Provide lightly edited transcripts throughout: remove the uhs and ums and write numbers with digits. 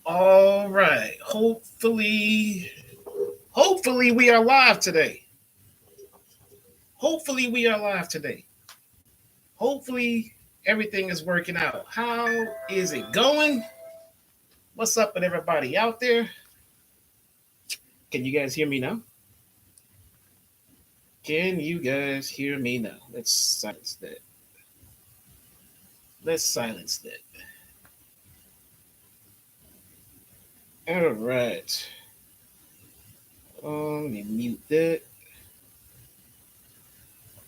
All right. Hopefully we are live today. Hopefully we are live today. Hopefully everything is working out. How is it going? What's up with everybody out there? Can you guys hear me now? Can you guys hear me now? Let's silence that. Let's silence that. All right. Let me mute that.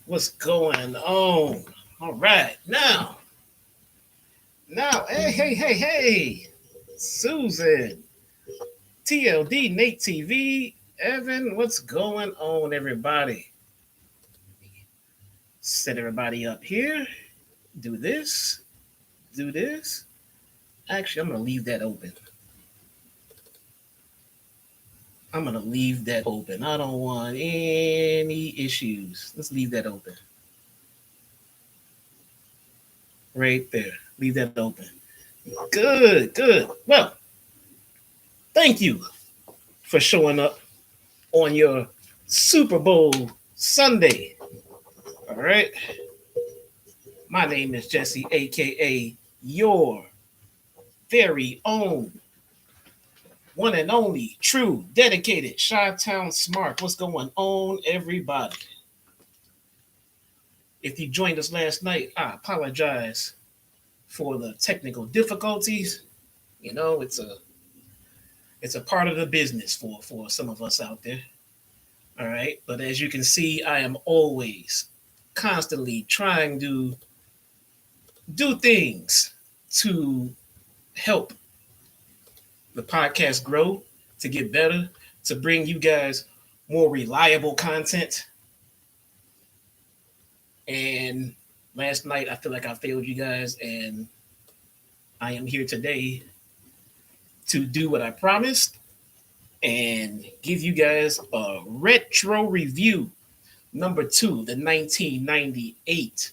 What's going on? All right. Now, hey. Susan, TLD, Nate TV, Evan, what's going on, everybody? Set everybody up here. Do this. Actually, I'm going to leave that open. I don't want any issues. Let's leave that open. Right there. Leave that open. Good. Well, thank you for showing up on your Super Bowl Sunday. All right. My name is Jesse, aka your very own one and only true dedicated ChitownSmark. What's going on, everybody? If you joined us last night, I apologize for the technical difficulties. You know, it's a part of the business for some of us out there. All right. But as you can see, I am always constantly trying to do things to help the podcast grow, to get better, to bring you guys more reliable content. And last night, I feel like I failed you guys, and I am here today to do what I promised and give you guys a retro review. Number 2, the 1998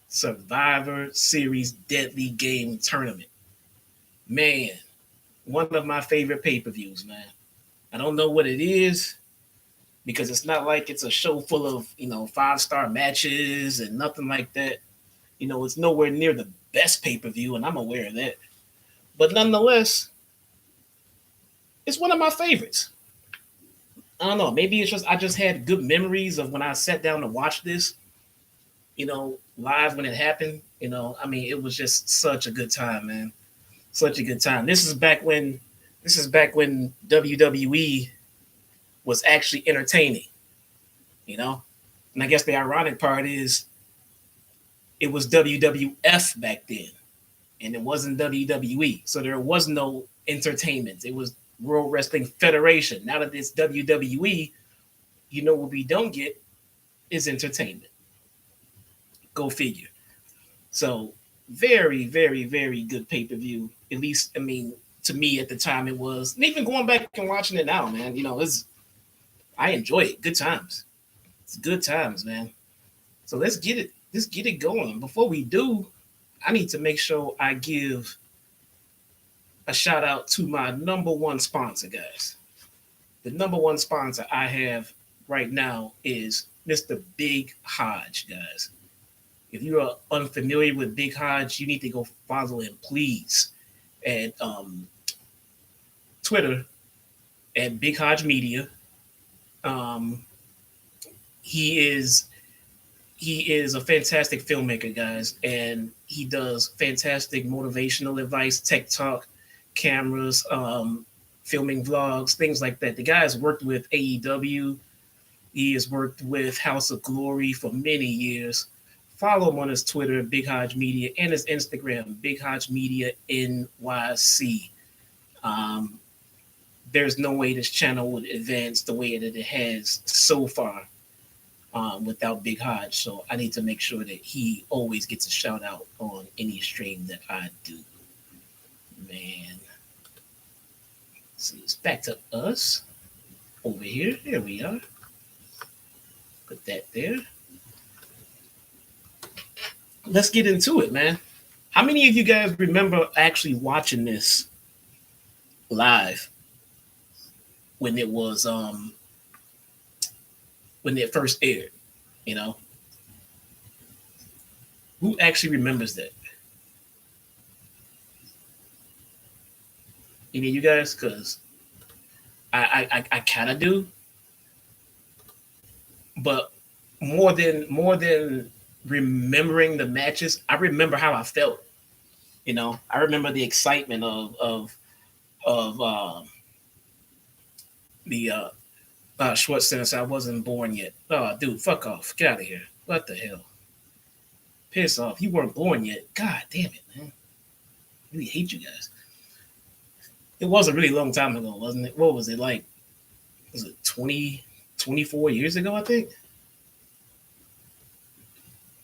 Survivor Series Deadly Game Tournament. Man, one of my favorite pay-per-views, man. I don't know what it is because it's not like it's a show full of, 5-star matches and nothing like that. It's nowhere near the best pay-per-view, and I'm aware of that. But nonetheless, it's one of my favorites. I don't know. Maybe it's just I just had good memories of when I sat down to watch this, live when it happened. It was just such a good time, man. Such a good time. This is back when WWE was actually entertaining, And I guess the ironic part is it was WWF back then, and it wasn't WWE. So there was no entertainment. It was World Wrestling Federation. Now that it's WWE, what we don't get is entertainment. Go figure. So very, very, very good pay-per-view. At least, to me at the time it was. And even going back and watching it now, man, I enjoy it. Good times. It's good times, man. So let's get it going. Before we do, I need to make sure I give a shout out to my number one sponsor, guys. The number one sponsor I have right now is Mr. Big Hodge, guys. If you are unfamiliar with Big Hodge, you need to go follow him, please, at Twitter at Big Hodge Media. He is a fantastic filmmaker, guys, and he does fantastic motivational advice, tech talk, cameras, filming vlogs, things like that. The guy has worked with AEW. He has worked with House of Glory for many years. Follow him on his Twitter, Big Hodge Media, and his Instagram, Big Hodge Media NYC. There's no way this channel would advance the way that it has so far without Big Hodge. So I need to make sure that he always gets a shout out on any stream that I do. Man. See, it's back to us over here. There we are. Put that there. Let's get into it, man. How many of you guys remember actually watching this live when it was when it first aired. You know, who actually remembers that? Any of you guys? Because I kind of do, but more than remembering the matches, I remember how I felt. You know, I remember the excitement of the Schwartz Center. So I wasn't born yet. Oh, dude, fuck off, get out of here. What the hell? Piss off. You weren't born yet. God damn it, man. I really hate you guys. It was a really long time ago, wasn't it? What was it like? Was it 20, 24 years ago, I think?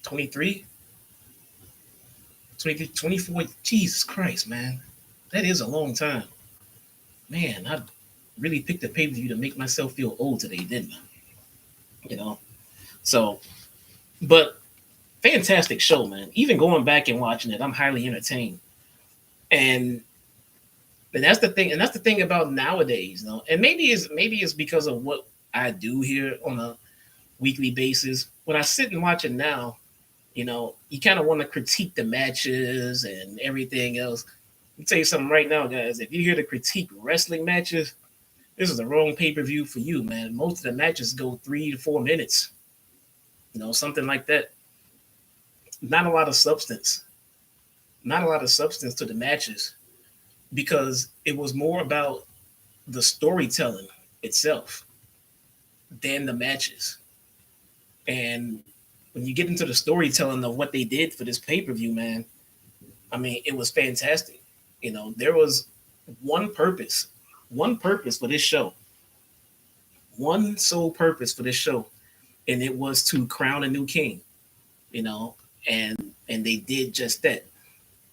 23? 23, 24? Jesus Christ, man. That is a long time. Man, I really picked a pay-per-view to make myself feel old today, didn't I? You know? So, but fantastic show, man. Even going back and watching it, I'm highly entertained. And that's the thing, and that's the thing about nowadays, you know. And maybe it's because of what I do here on a weekly basis. When I sit and watch it now, you know, you kind of want to critique the matches and everything else. Let me tell you something right now, guys. If you're here to critique wrestling matches, this is the wrong pay-per-view for you, man. Most of the matches go 3 to 4 minutes, you know, something like that. Not a lot of substance. Not a lot of substance to the matches, because it was more about the storytelling itself than the matches. And when you get into the storytelling of what they did for this pay-per-view, man, I mean, it was fantastic. You know, there was one purpose for this show, one sole purpose for this show, and it was to crown a new king, you know, and they did just that.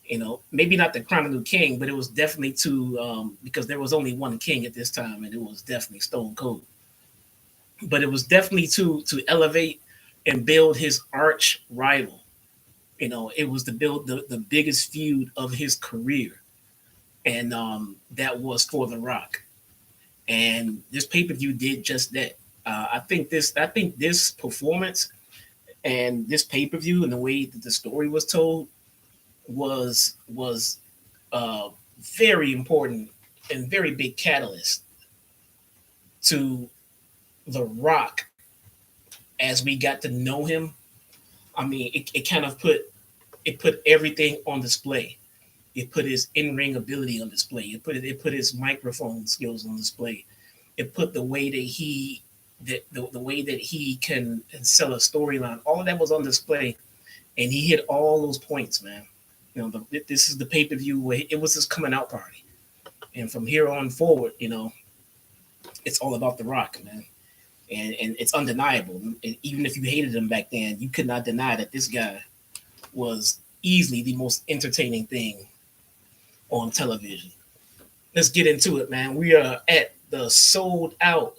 You know, maybe not the crown of new king, but it was definitely to because there was only one king at this time, and it was definitely Stone Cold. But it was definitely to elevate and build his arch rival. You know, it was to build the biggest feud of his career, and that was for The Rock. And this pay per view did just that. I think this performance and this pay per view and the way that the story was told was very important and very big catalyst to The Rock as we got to know him. I mean, it kind of put everything on display. It put his in-ring ability on display. It put his microphone skills on display. It put the way that the way that he can sell a storyline. All of that was on display, and he hit all those points, man. You know, this is the pay-per-view where it was his coming out party. And from here on forward, you know, it's all about The Rock, man. And it's undeniable. And even if you hated him back then, you could not deny that this guy was easily the most entertaining thing on television. Let's get into it, man. We are at the sold out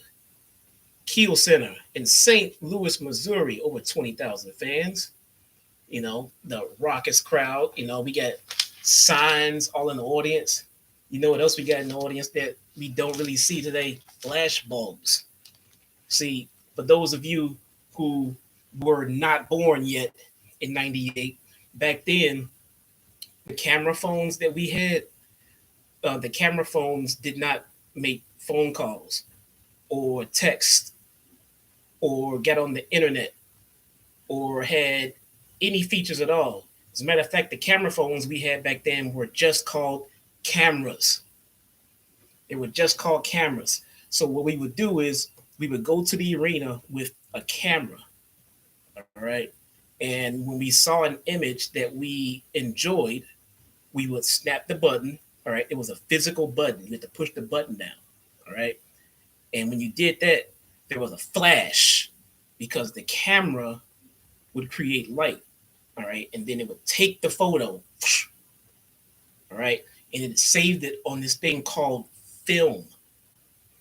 Kiel Center in St. Louis, Missouri. Over 20,000 fans. You know, the raucous crowd. You know, we got signs all in the audience. You know what else we got in the audience that we don't really see today? Flash bulbs. See, for those of you who were not born yet in 98, back then, the camera phones that we had, the camera phones did not make phone calls or text or get on the internet or had any features at all. As a matter of fact, the camera phones we had back then were just called cameras. They were just called cameras. So what we would do is we would go to the arena with a camera, all right? And when we saw an image that we enjoyed, we would snap the button, all right? It was a physical button. You had to push the button down, all right? And when you did that, there was a flash because the camera would create light, all right? And then it would take the photo, all right? And it saved it on this thing called film.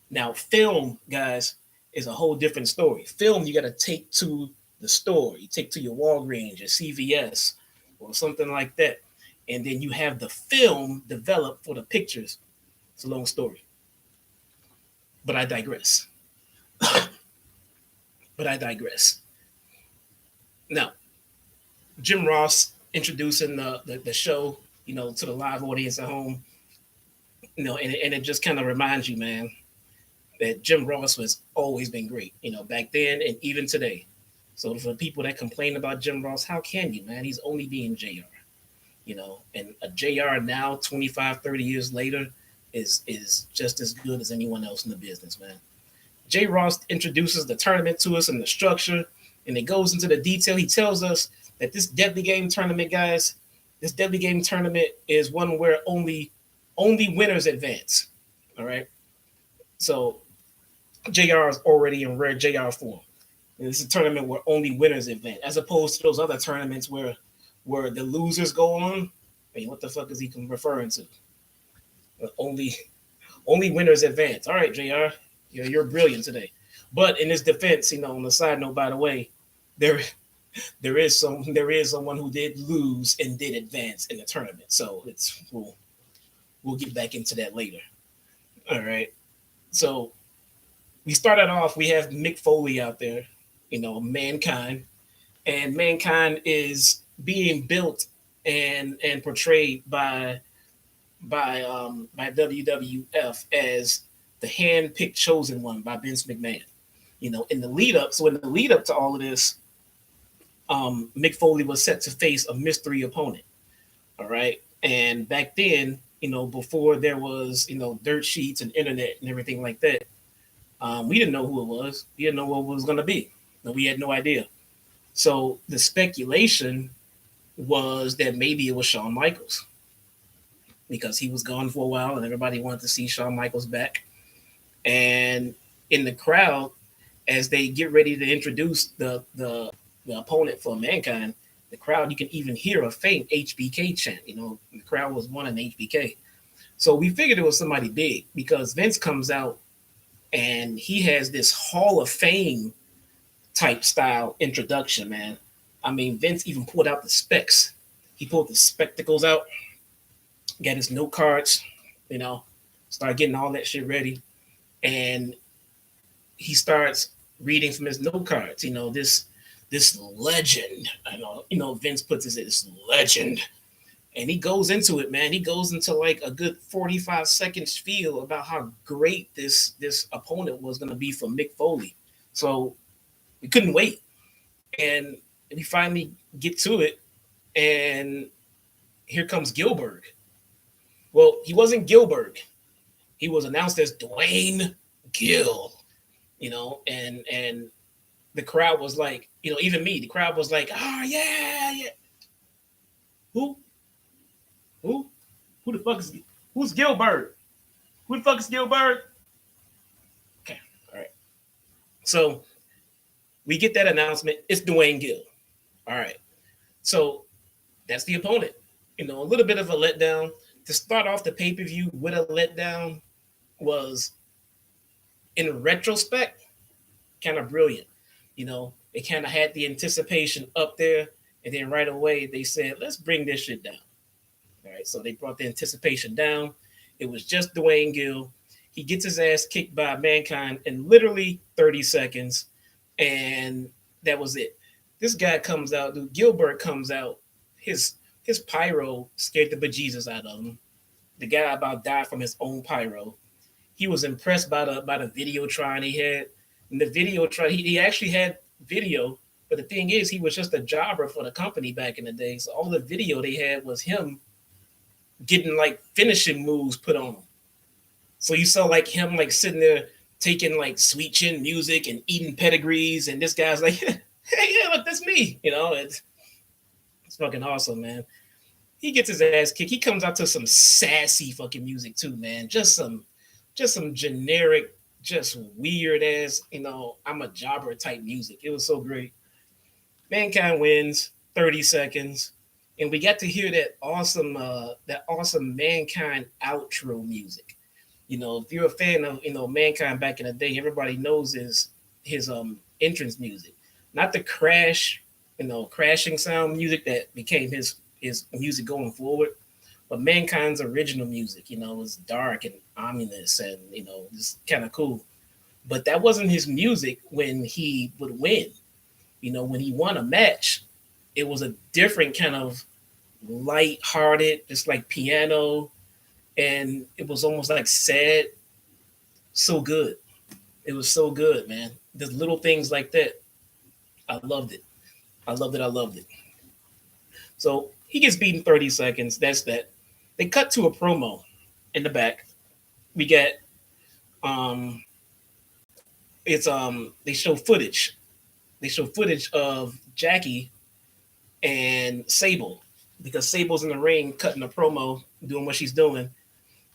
Now, film, guys, is a whole different story. Film, you got to take to the store. You take to your Walgreens, your CVS, or something like that. And then you have the film developed for the pictures. It's a long story, but I digress. But I digress. Now, Jim Ross introducing the show, to the live audience at home, and it just kind of reminds you, man, that Jim Ross has always been great, back then and even today. So for the people that complain about Jim Ross, how can you, man? He's only being JR, and a JR now, 25, 30 years later, is just as good as anyone else in the business, man. J. Ross introduces the tournament to us and the structure, and it goes into the detail. He tells us that this Deadly Game tournament, guys, this Deadly Game tournament is one where only winners advance. All right. So JR is already in rare JR form. And this is a tournament where only winners advance, as opposed to those other tournaments where the losers go on. I mean, what the fuck is he referring to? Only winners advance. All right, JR. You're brilliant today. But in his defense, on the side note, by the way, there is someone who did lose and did advance in the tournament. So we'll get back into that later. All right. So we started off, we have Mick Foley out there, Mankind. And Mankind is being built and portrayed by WWF as the hand-picked chosen one by Vince McMahon. In the lead up to all of this, Mick Foley was set to face a mystery opponent. All right. And back then, before there was, dirt sheets and internet and everything like that, we didn't know who it was. We didn't know what it was going to be. We had no idea. So the speculation was that maybe it was Shawn Michaels, because he was gone for a while and everybody wanted to see Shawn Michaels back. And in the crowd, as they get ready to introduce the opponent for Mankind, the crowd, you can even hear a faint HBK chant. The crowd was wanting HBK. So we figured it was somebody big, because Vince comes out and he has this Hall of Fame type style introduction, man. I mean, Vince even pulled out the specs. He pulled the spectacles out, got his note cards, started getting all that shit ready. And he starts reading from his note cards, this legend, Vince puts this legend, and he goes into it, man. He goes into like a good 45 seconds spiel about how great this opponent was going to be for Mick Foley. So we couldn't wait. And we finally get to it, and here comes Gilbert. Well, he wasn't Gilbert. He was announced as Dwayne Gill, and the crowd was like, even me, the crowd was like, oh, yeah. Who the fuck who's Gilbert? Who the fuck is Gilbert? Okay, all right. So we get that announcement. It's Dwayne Gill. All right. So that's the opponent. A little bit of a letdown. To start off the pay-per-view with a letdown was, in retrospect, kind of brilliant. They kind of had the anticipation up there, and then right away they said, let's bring this shit down. All right, so they brought the anticipation down. It was just Dwayne Gill. He gets his ass kicked by Mankind in literally 30 seconds, and that was it. This guy comes out, dude. Gilbert comes out. His pyro scared the bejesus out of him. The guy about died from his own pyro. He was impressed by the Videotron he had. And the Videotron, he actually had video, but the thing is, he was just a jobber for the company back in the day. So all the video they had was him getting like finishing moves put on him. So you saw like him like sitting there taking like sweet chin music and eating pedigrees, and this guy's like, hey, yeah, look, that's me. It's fucking awesome, man. He gets his ass kicked. He comes out to some sassy fucking music too, man. Just some generic, just weird ass, I'm a jobber type music. It was so great. Mankind wins 30 seconds, and we got to hear that awesome Mankind outro music. If you're a fan of Mankind back in the day, everybody knows his entrance music, not the crashing sound music that became his music going forward, But Mankind's original music, was dark and ominous and, just kind of cool. But that wasn't his music when he would win. When he won a match, it was a different kind of light-hearted, just like piano, and it was almost like sad. So good. It was so good, man. There's little things like that. I loved it. I loved it. I loved it. So he gets beaten 30 seconds. That's that. They cut to a promo in the back. We get they show footage. They show footage of Jackie and Sable because Sable's in the ring cutting a promo, doing what she's doing,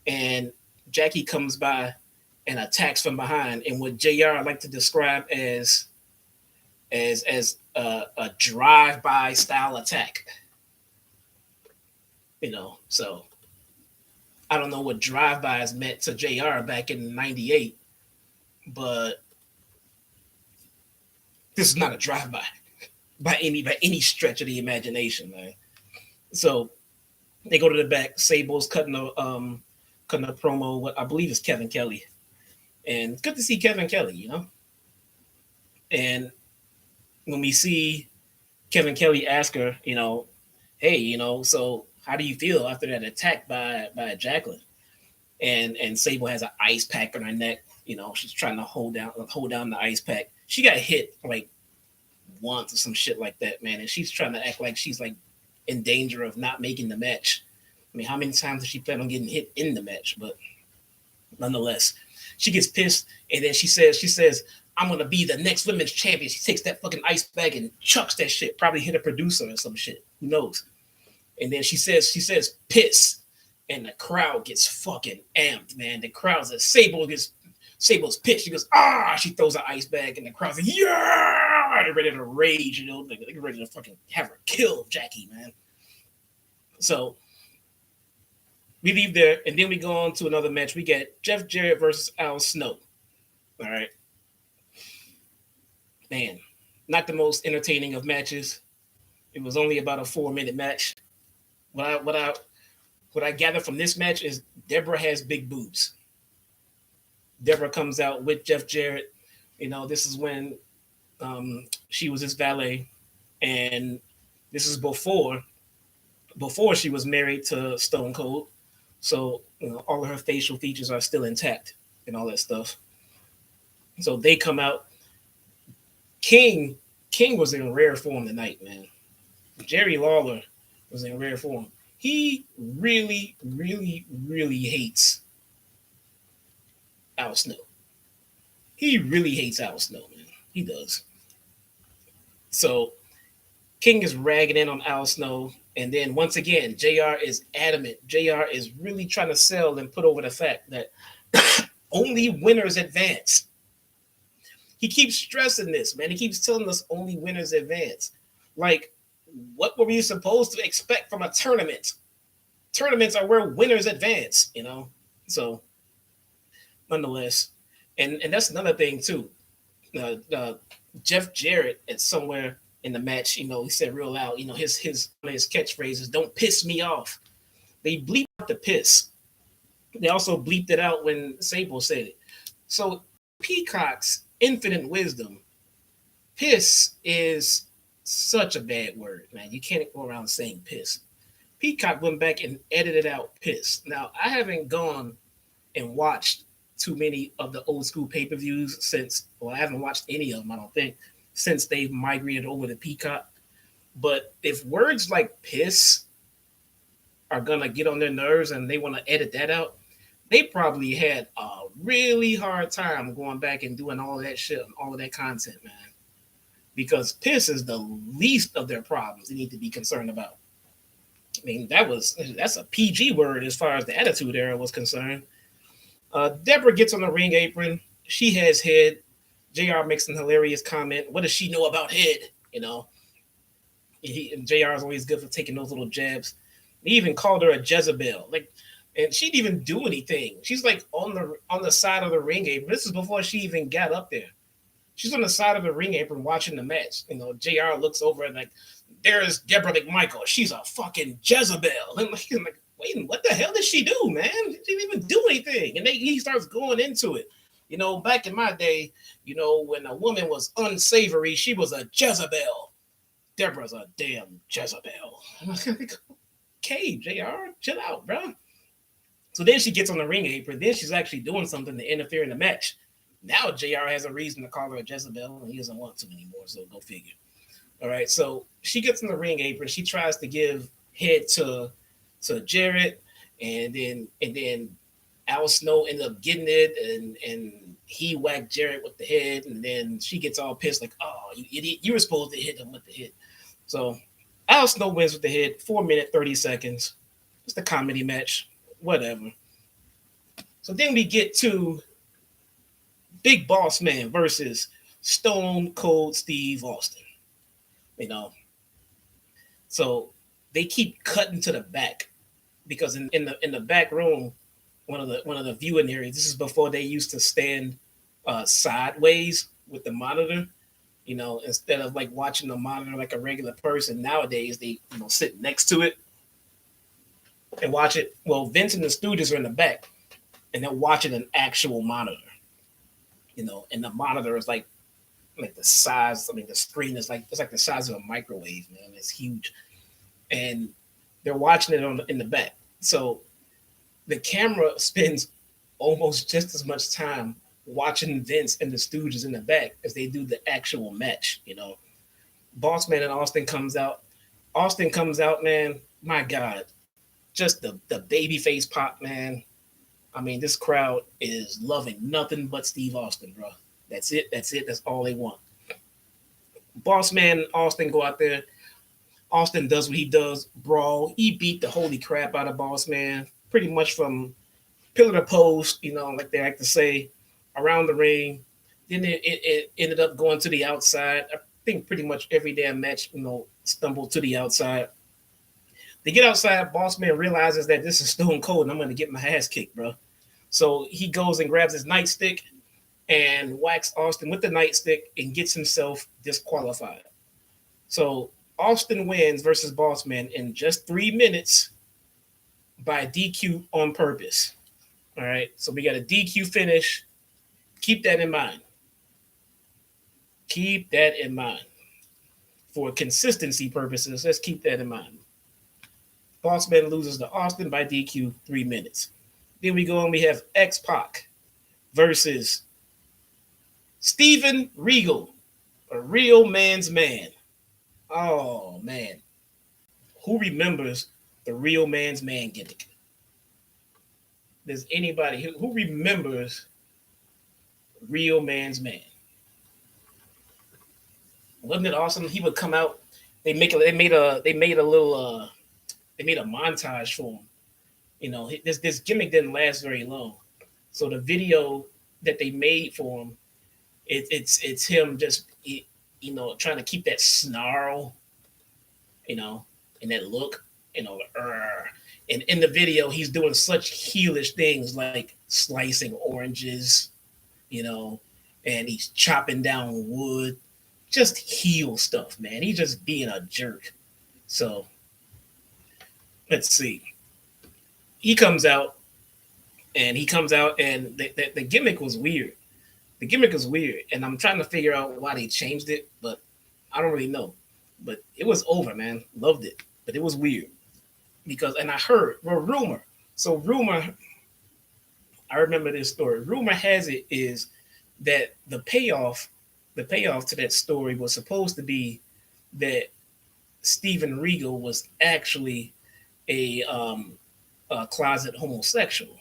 and Jackie comes by and attacks from behind in what JR like to describe as a drive-by style attack. So I don't know what drive-bys meant to JR back in '98, but this is not a drive-by by any stretch of the imagination, man. So they go to the back. Sable's cutting a promo. What I believe is Kevin Kelly, and it's good to see Kevin Kelly. And when we see Kevin Kelly ask her, hey, so how do you feel after that attack by Jacqueline? And Sable has an ice pack on her neck. She's trying to hold down the ice pack. She got hit like once or some shit like that, man. And she's trying to act like she's like in danger of not making the match. I mean, how many times does she plan on getting hit in the match? But nonetheless, she gets pissed, and then she says, I'm gonna be the next women's champion. She takes that fucking ice bag and chucks that shit. Probably hit a producer or some shit. Who knows? And then she says, piss. And the crowd gets fucking amped, man. The crowd says, Sable's pissed. She goes, she throws an ice bag, and the crowd's like, yeah! They're ready to rage, they're ready to fucking have her kill Jackie, man. So we leave there, and then we go on to another match. We get Jeff Jarrett versus Al Snow. All right. Man, not the most entertaining of matches. It was only about a 4-minute match. What I gather from this match is Deborah has big boobs. Deborah comes out with Jeff Jarrett. This is when she was his valet, and this is before she was married to Stone Cold. So all of her facial features are still intact and all that stuff. So they come out. King was in rare form tonight, man. Jerry Lawler was in rare form. He really, really, really hates Al Snow. He really hates Al Snow, man. He does. So King is ragging in on Al Snow. And then once again, JR is adamant. JR is really trying to sell and put over the fact that only winners advance. He keeps stressing this, man. He keeps telling us only winners advance. Like, what were we supposed to expect from a tournament? Tournaments are where winners advance, So, nonetheless, and that's another thing too. Jeff Jarrett at somewhere in the match, he said real loud, his catchphrase is "Don't piss me off." They bleeped out the piss. They also bleeped it out when Sable said it. So Peacock's infinite wisdom, piss is such a bad word, man. You can't go around saying piss. Peacock went back and edited out piss. Now, I haven't gone and watched too many of the old school pay-per-views since, I haven't watched any of them, I don't think, since they've migrated over to Peacock. But if words like piss are going to get on their nerves and they want to edit that out, they probably had a really hard time going back and doing all of that shit, all of that content, man. Because piss is the least of their problems they need to be concerned about. I mean, that's a PG word as far as the Attitude Era was concerned. Deborah gets on the ring apron. She has head. JR makes an hilarious comment. What does she know about head? And JR is always good for taking those little jabs. He even called her a Jezebel. And she didn't even do anything. She's like on the side of the ring apron. This is before she even got up there. She's on the side of the ring apron watching the match. JR looks over and there's Deborah McMichael. She's a fucking Jezebel. And like, wait, what the hell did she do, man? She didn't even do anything. And he starts going into it. Back in my day, when a woman was unsavory, she was a Jezebel. Deborah's a damn Jezebel. Okay, JR, chill out, bro. So then she gets on the ring apron. Then she's actually doing something to interfere in the match. Now JR has a reason to call her a Jezebel, and he doesn't want to anymore, so go figure. All right, so she gets in the ring apron. She tries to give head to Jarrett, and then Al Snow ended up getting it, and he whacked Jarrett with the head, and then she gets all pissed like, "Oh, you idiot! You were supposed to hit him with the head." So Al Snow wins with the head, 4 minutes 30 seconds. Just a comedy match, whatever. So then we get to Big Boss Man versus Stone Cold Steve Austin. So they keep cutting to the back because in the back room, one of the viewing areas. This is before they used to stand sideways with the monitor. Instead of like watching the monitor like a regular person. Nowadays they sit next to it and watch it. Well, Vince and the Stooges are in the back, and they're watching an actual monitor. And the monitor is like the size. I mean, the screen is like the size of a microwave, man. It's huge, and they're watching it in the back. So the camera spends almost just as much time watching Vince and the Stooges in the back as they do the actual match. Boss Man and Austin comes out. Austin comes out, man. My God, just the baby face pop, man. I mean, this crowd is loving nothing but Steve Austin, bro. That's it. That's all they want. Boss Man and Austin go out there. Austin does what he does, brawl. He beat the holy crap out of Boss Man, pretty much from pillar to post, like they like to say, around the ring. Then it ended up going to the outside. I think pretty much every damn match, stumbled to the outside. They get outside, Boss Man realizes that this is Stone Cold and I'm going to get my ass kicked, bro. So he goes and grabs his nightstick and whacks Austin with the nightstick and gets himself disqualified. So Austin wins versus Boss Man in just 3 minutes by DQ on purpose. All right, so we got a DQ finish. Keep that in mind. Keep that in mind. For consistency purposes, let's keep that in mind. Boss Man loses to Austin by DQ 3 minutes. Then we go and we have X-Pac versus Steven Regal, a real man's man. Oh, man. Who remembers the real man's man gimmick? Does anybody who remembers real man's man? Wasn't it awesome? He would come out. They made a montage for him. This gimmick didn't last very long. So the video that they made for him, it's him just trying to keep that snarl, and that look, and in the video he's doing such heelish things like slicing oranges, and he's chopping down wood, just heel stuff, man. He's just being a jerk. So let's see. He comes out, and the gimmick was weird. The gimmick is weird, and I'm trying to figure out why they changed it, but I don't really know. But it was over, man. Loved it, but it was weird and I heard rumor. So rumor, I remember this story. Rumor has it is that the payoff to that story was supposed to be that Steven Regal was actually a closet homosexual,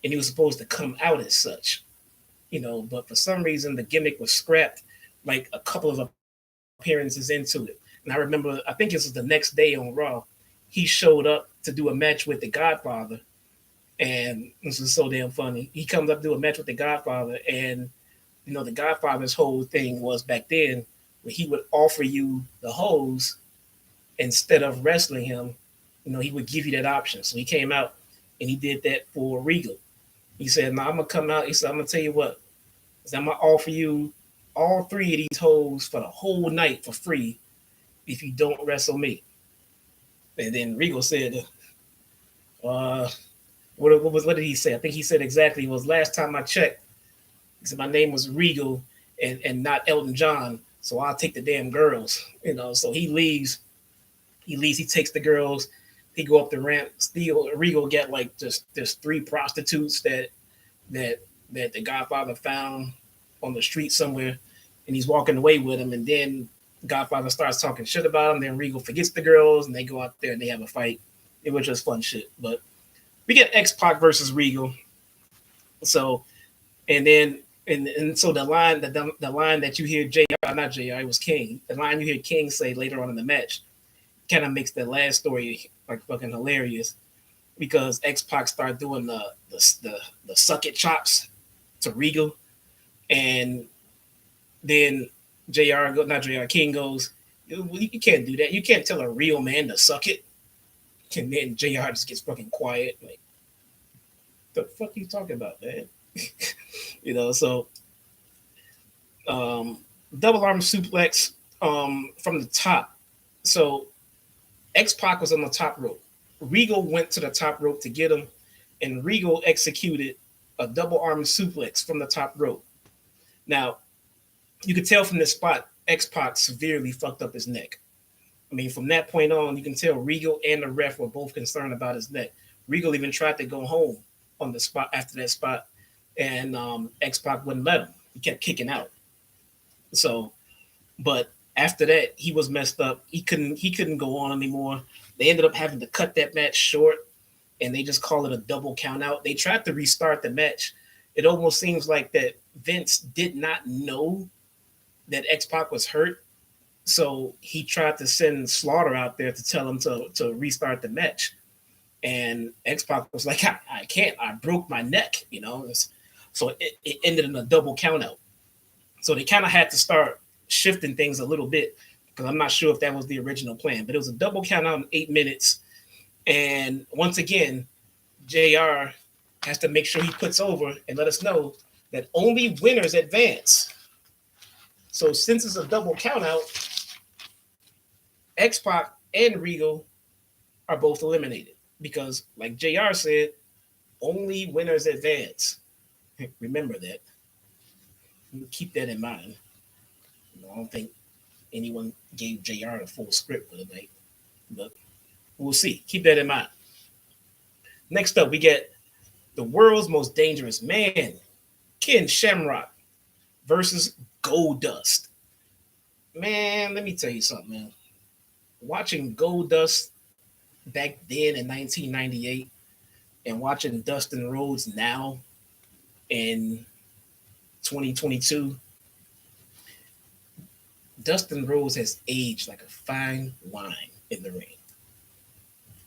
and he was supposed to come out as such, but for some reason the gimmick was scrapped like a couple of appearances into it. And I remember, I think this was the next day on Raw, he showed up to do a match with the Godfather, and this is so damn funny. He comes up to do a match with the Godfather, and the Godfather's whole thing was back then when he would offer you the hose instead of wrestling him. He would give you that option. So he came out and he did that for Regal. He said, "No, I'm gonna come out." He said, "I'm gonna tell you what. I'm gonna offer you all 3 of these hoes for the whole night for free if you don't wrestle me." And then Regal said, What did he say? I think he said exactly was last time I checked. He said my name was Regal and not Elton John, so I'll take the damn girls. So he leaves. He takes the girls. He go up the ramp. Still, Regal get like just there's three prostitutes that the Godfather found on the street somewhere, and he's walking away with them. And then Godfather starts talking shit about him. Then Regal forgets the girls, and they go out there and they have a fight. It was just fun shit. But we get X-Pac versus Regal. So, and then and so the line that you hear not JR, it was King. The line you hear King say later on in the match kind of makes the last story like fucking hilarious because X-Pac started doing the suck it chops to Regal, and then King goes, you can't do that. You can't tell a real man to suck it. And then JR just gets fucking quiet. Like, the fuck you talking about, man? So double arm suplex from the top. So X-Pac was on the top rope. Regal went to the top rope to get him, and Regal executed a double arm suplex from the top rope. Now, you could tell from this spot, X-Pac severely fucked up his neck. I mean, from that point on, you can tell Regal and the ref were both concerned about his neck. Regal even tried to go home on the spot after that spot, and X-Pac wouldn't let him. He kept kicking out. So, but after that, he was messed up. He couldn't go on anymore. They ended up having to cut that match short, and they just call it a double count out. They tried to restart the match. It almost seems like that Vince did not know that X-Pac was hurt. So he tried to send Slaughter out there to tell him to restart the match. And X-Pac was like, I can't. I broke my neck, So it ended in a double count out. So they kind of had to start shifting things a little bit because I'm not sure if that was the original plan. But it was a double count out in 8 minutes. And once again, JR has to make sure he puts over and let us know that only winners advance. So since it's a double count out, X-Pac and Regal are both eliminated because, like JR said, only winners advance. Remember that. Keep that in mind. I don't think anyone gave JR the full script for the night, but we'll see. Keep that in mind. Next up, we get the world's most dangerous man, Ken Shamrock, versus Goldust. Man, let me tell you something, man. Watching Goldust back then in 1998 and watching Dustin Rhodes now in 2022, Dustin Rhodes has aged like a fine wine in the ring.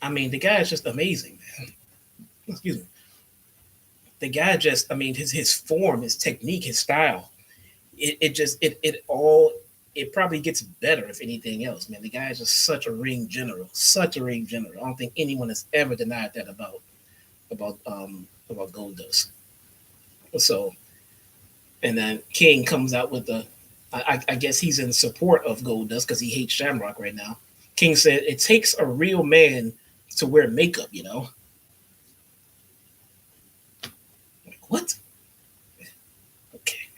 I mean, the guy is just amazing, man. Excuse me. The guy just, I mean, his form, his technique, his style, it probably gets better if anything else, man. The guy is just such a ring general. I don't think anyone has ever denied that about Goldust. So, and then King comes out with I guess he's in support of Goldust because he hates Shamrock right now. King said it takes a real man to wear makeup, Like, what? Okay.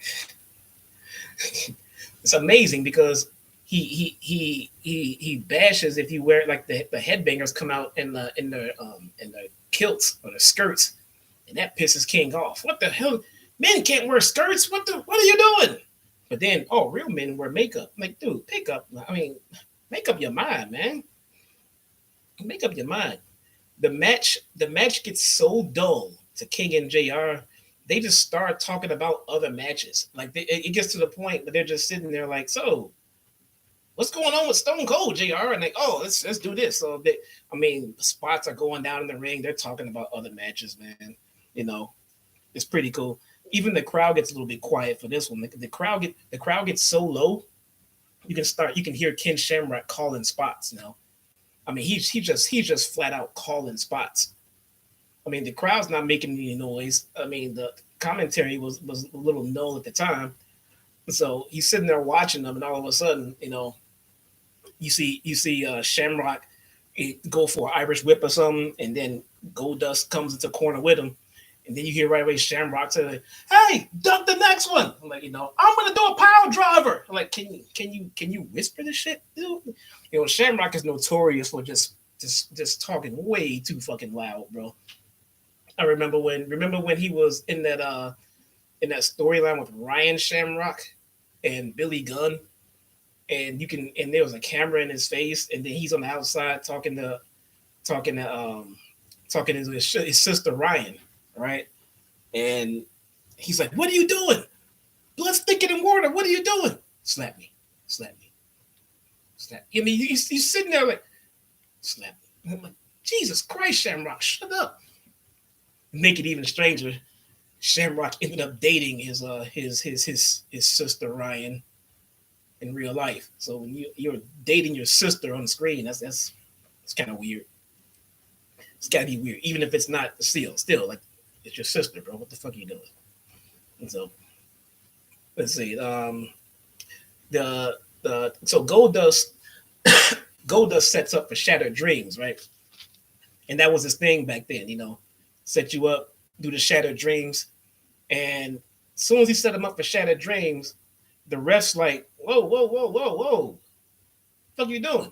It's amazing because he bashes if you wear like the headbangers come out in the kilts or the skirts, and that pisses King off. What the hell? Men can't wear skirts. What are you doing? But then, real men wear makeup. I'm like, dude, make up your mind, man. Make up your mind. The match gets so dull to King and JR. They just start talking about other matches. Like it gets to the point that they're just sitting there like, so what's going on with Stone Cold, JR? And like, let's do this. So spots are going down in the ring. They're talking about other matches, man. It's pretty cool. Even the crowd gets a little bit quiet for this one. The crowd gets so low, you can hear Ken Shamrock calling spots now. I mean, he's just flat out calling spots. I mean, the crowd's not making any noise. I mean, the commentary was a little null at the time. So he's sitting there watching them, and all of a sudden, you see Shamrock go for an Irish whip or something, and then Goldust comes into corner with him, and then you hear right away Shamrock say, like, "Hey, duck the next one." I'm like, I'm gonna do a power driver. I'm like, can you whisper this shit, dude? Shamrock is notorious for just talking way too fucking loud, bro. I remember when he was in that storyline with Ryan Shamrock and Billy Gunn, and there was a camera in his face, and then he's on the outside talking to his sister Ryan, right? And he's like, "What are you doing? Blood's thicker than water. What are you doing?" Slap me, slap me, slap me. I mean, you sitting there like, slap me. I'm like, Jesus Christ, Shamrock, shut up. Make it even stranger. Shamrock ended up dating his sister Ryan in real life. So when you're dating your sister on the screen, that's kind of weird. It's got to be weird, even if it's not still like it's your sister, bro. What the fuck are you doing? And so let's see. So Goldust sets up for Shattered Dreams, right? And that was his thing back then, set you up, do the Shattered Dreams, and as soon as he set him up for Shattered Dreams, the ref's like, whoa, fuck you doing?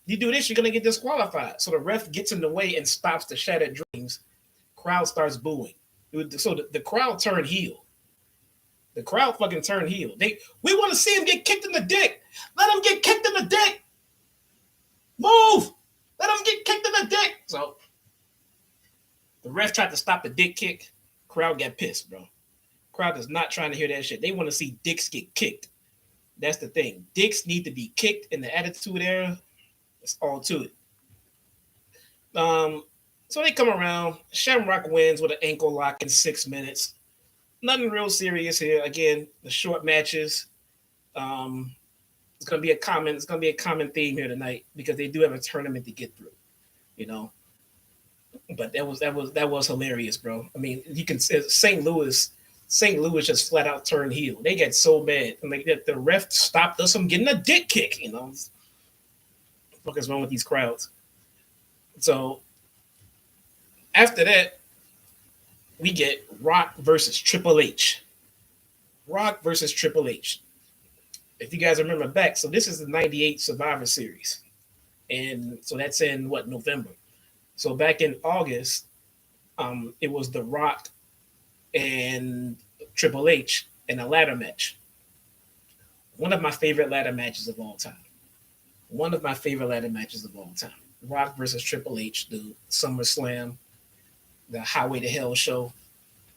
You do this, you're gonna get disqualified. So the ref gets in the way and stops the Shattered Dreams. Crowd starts booing. So the crowd turned heel. The crowd fucking turned heel. We want to see him get kicked in the dick. Let him get kicked in the dick. Move. Let him get kicked in the dick. So the ref tried to stop the dick kick. Crowd got pissed, bro. Crowd is not trying to hear that shit. They want to see dicks get kicked. That's the thing. Dicks need to be kicked in the Attitude Era. That's all to it. So they come around. Shamrock wins with an ankle lock in 6 minutes. Nothing real serious here. Again, the short matches. It's gonna be a common theme here tonight because they do have a tournament to get through, But that was hilarious, bro. I mean, you can say St. Louis just flat out turned heel. They get so mad. I mean, the ref stopped us from getting a dick kick. What the fuck is wrong with these crowds? So after that, we get Rock versus Triple H. Rock versus Triple H. If you guys remember back, so this is the '98 Survivor Series, and so that's in November. So back in August, it was The Rock and Triple H in a ladder match. One of my favorite ladder matches of all time. Rock versus Triple H, the SummerSlam, the Highway to Hell show.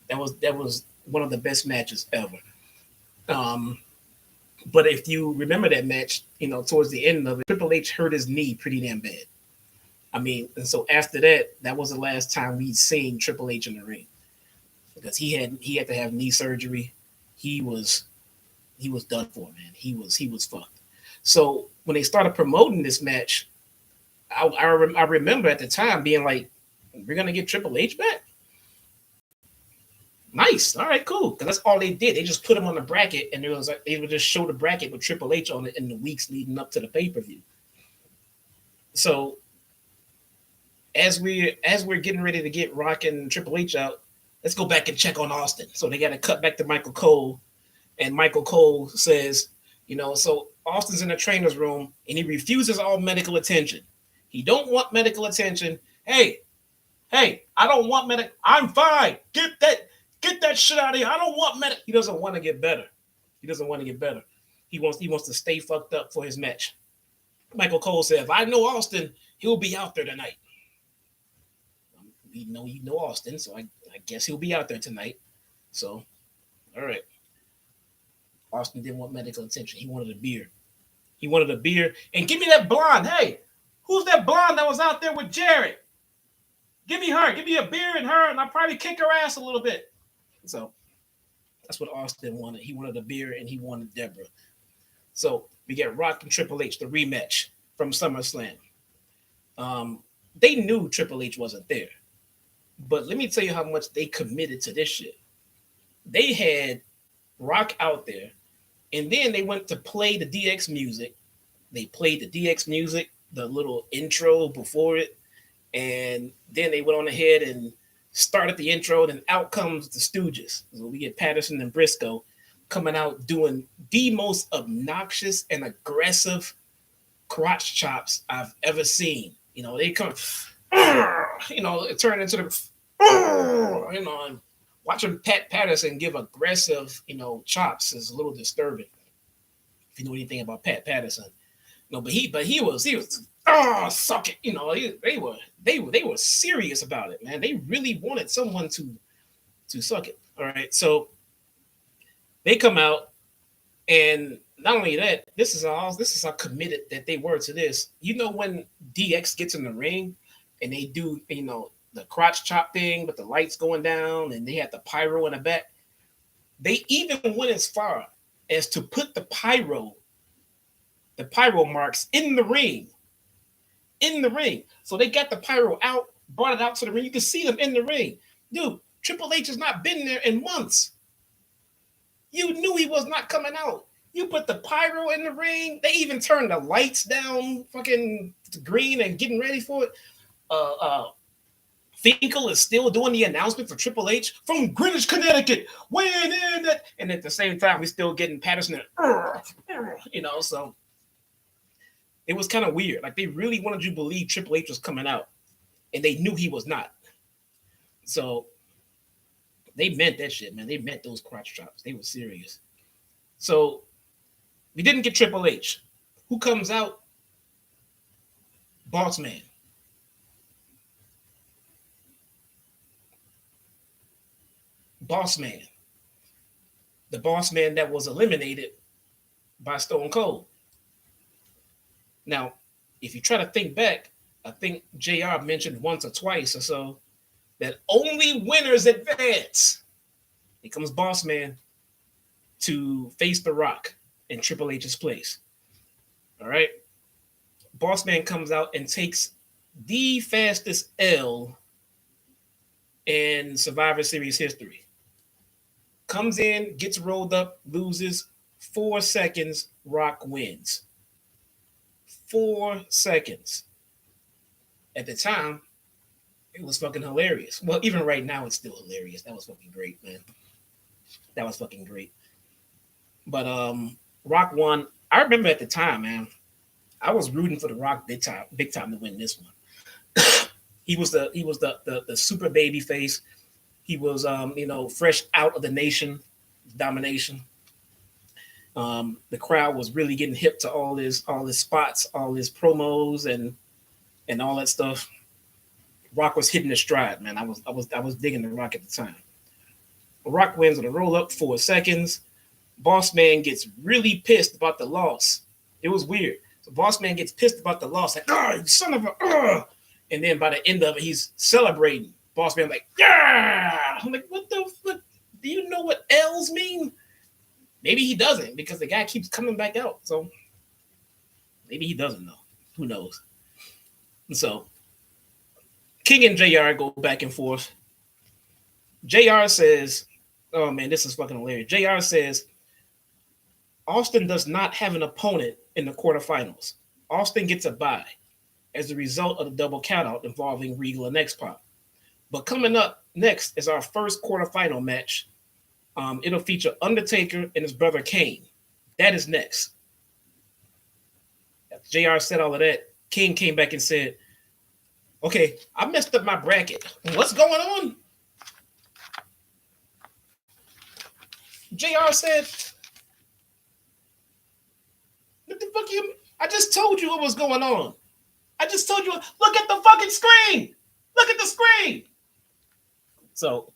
That was one of the best matches ever. But if you remember that match, towards the end of it, Triple H hurt his knee pretty damn bad. I mean, and so after that was the last time we'd seen Triple H in the ring because he had to have knee surgery. He was done for, man. He was fucked. So when they started promoting this match, I remember at the time being like, "We're gonna get Triple H back." Nice. All right, cool. Because that's all they did. They just put him on the bracket, and they would just show the bracket with Triple H on it in the weeks leading up to the pay-per-view. So as we're getting ready to get Rock and Triple H out, let's go back and check on Austin. So they got to cut back to Michael Cole, and Michael Cole says, so Austin's in the trainer's room, and he refuses all medical attention. He don't want medical attention. Hey, I don't want medical. I'm fine. Get that shit out of here. I don't want medical. He doesn't want to get better. He wants to stay fucked up for his match. Michael Cole said, "If I know Austin, he'll be out there tonight." You know Austin, so I guess he'll be out there tonight. So, all right. Austin didn't want medical attention. He wanted a beer. And give me that blonde. Hey, who's that blonde that was out there with Jared? Give me her. Give me a beer and her, and I'll probably kick her ass a little bit. So that's what Austin wanted. He wanted a beer, and he wanted Deborah. So we get Rock and Triple H, the rematch from SummerSlam. They knew Triple H wasn't there. But let me tell you how much they committed to this shit. They had Rock out there, and then they went to play the DX music. They played the DX music, the little intro before it, And then they went on ahead and started the intro, and out comes the Stooges. So we get Patterson and Briscoe coming out doing the most obnoxious and aggressive crotch chops I've ever seen. You know, they come, you know, it turned into the, you know, and watching Pat Patterson give aggressive, you know, chops is a little disturbing. If you know anything about Pat Patterson, no, but he was suck it, you know. They were serious about it, man. They really wanted someone to suck it. All right, so they come out, and not only that, this is how committed that they were to this. You know, when DX gets in the ring and they do, you know, the crotch chop thing with the lights going down, and they had the pyro in the back. They even went as far as to put the pyro marks in the ring. In the ring. So they got the pyro out, brought it out to the ring. You can see them in the ring. Dude, Triple H has not been there in months. You knew he was not coming out. You put the pyro in the ring. They even turned the lights down fucking green and getting ready for it. Finkel is still doing the announcement for Triple H from Greenwich, Connecticut. Weighing in that. And at the same time, we're still getting Patterson. You know, so it was kind of weird. Like, they really wanted you to believe Triple H was coming out, and they knew he was not. So they meant that shit, man. They meant those crotch chops. They were serious. So we didn't get Triple H. Who comes out? Boss Man. Boss Man. The Boss Man that was eliminated by Stone Cold. Now, if you try to think back, I think JR mentioned once or twice or so that only winners advance. Here comes Boss Man to face The Rock in Triple H's place. All right. Boss Man comes out and takes the fastest L in Survivor Series history. Comes in, gets rolled up, loses 4 seconds, Rock wins. 4 seconds. At the time, it was fucking hilarious. Well, even right now, it's still hilarious. That was fucking great, man. That was fucking great. But Rock won. I remember at the time, man, I was rooting for The Rock big time to win this one. He was the super baby face. He was fresh out of the Nation domination. The crowd was really getting hip to all his spots, all his promos, and all that stuff. Rock was hitting his stride, man. I was digging The Rock at the time. Rock wins with a roll up, 4 seconds. Boss Man gets really pissed about the loss. It was weird. So Boss Man gets pissed about the loss, like, you son of a, and then by the end of it, he's celebrating. Boss Man like, yeah. I'm like, what the fuck? Do you know what L's mean? Maybe he doesn't, because the guy keeps coming back out. So maybe he doesn't know. Who knows? And so King and JR go back and forth. JR says, oh man, this is fucking hilarious. JR says, Austin does not have an opponent in the quarterfinals. Austin gets a bye as a result of the double countout involving Regal and X-Pac. But coming up next is our first quarterfinal match. It'll feature Undertaker and his brother Kane. That is next. After JR said all of that, King came back and said, okay, I messed up my bracket. What's going on? JR said, what the fuck you? I just told you what was going on. I just told you, look at the fucking screen. Look at the screen. So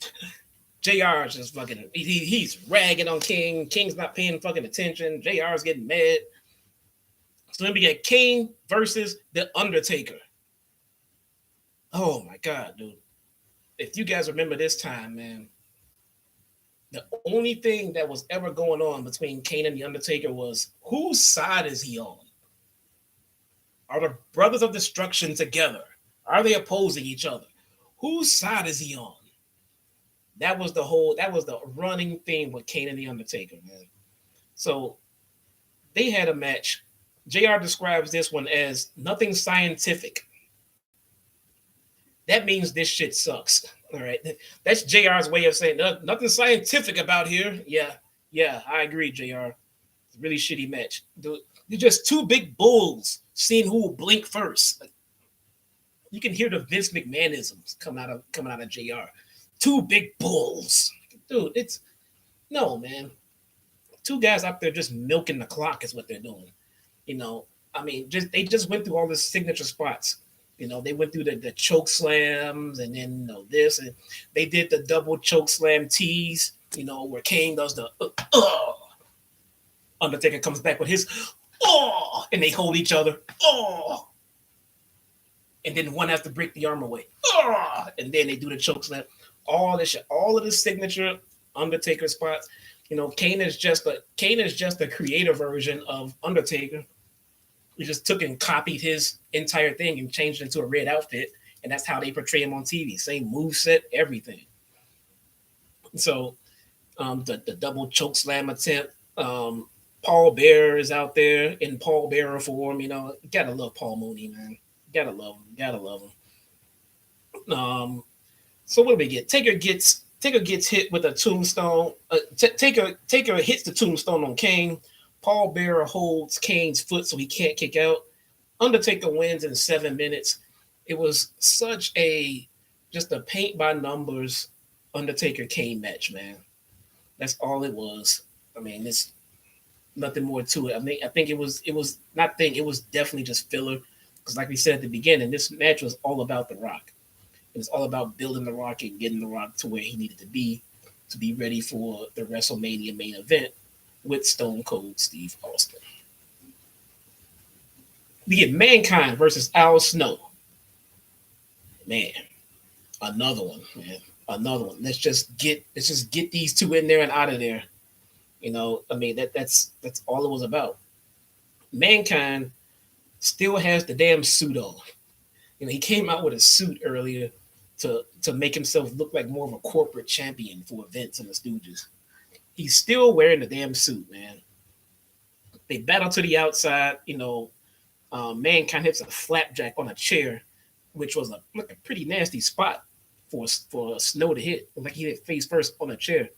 JR is just fucking, he's ragging on King. King's not paying fucking attention. JR's getting mad. So then we get Kane versus The Undertaker. Oh my God, dude. If you guys remember this time, man, the only thing that was ever going on between Kane and The Undertaker was, whose side is he on? Are the Brothers of Destruction together? Are they opposing each other? Whose side is he on? That was the running theme with Kane and The Undertaker, man. So they had a match. JR describes this one as nothing scientific. that means this shit sucks. All right. That's JR's way of saying nothing scientific about here. Yeah, I agree, JR. It's a really shitty match. They're just two big bulls seeing who will blink first. Like, you can hear the Vince McMahonisms coming out of JR. Two big bulls. Dude, it's no, man. Two guys out there just milking the clock is what they're doing. You know, I mean, they just went through all the signature spots. You know, they went through the choke slams and then this, and they did the double choke slam tease. You know, where Kane does the Undertaker comes back with his and they hold each other and then one has to break the arm away and then they do the choke slam. All this shit, all of the signature Undertaker spots. You know, Kane is just a creative version of Undertaker. We just took and copied his entire thing and changed it into a red outfit, and that's how they portray him on TV. Same moveset, everything. So the double choke slam attempt. Paul Bearer is out there in Paul Bearer form. You know, you gotta love Paul Mooney, man. Gotta love him. So what do we get? Taker gets hit with a tombstone. Taker hits the tombstone on Kane. Paul Bearer holds Kane's foot so he can't kick out. Undertaker wins in 7 minutes. It was such just a paint by numbers Undertaker Kane match, man. That's all it was. I mean, it's nothing more to it. I think it was definitely just filler. Because like we said at the beginning, this match was all about The Rock. It was all about building The Rock and getting The Rock to where he needed to be ready for the WrestleMania main event with Stone Cold Steve Austin. We get Mankind versus Al Snow. Man, another one, man. Another one. Let's just get these two in there and out of there. You know, I mean that's all it was about. Mankind still has the damn suit on. You know, he came out with a suit earlier to make himself look like more of a corporate champion for Vince and the Stooges. He's still wearing the damn suit, man. They battle to the outside. You know, Mankind hits a flapjack on a chair, which was a pretty nasty spot for Snow to hit. Like he hit face first on a chair.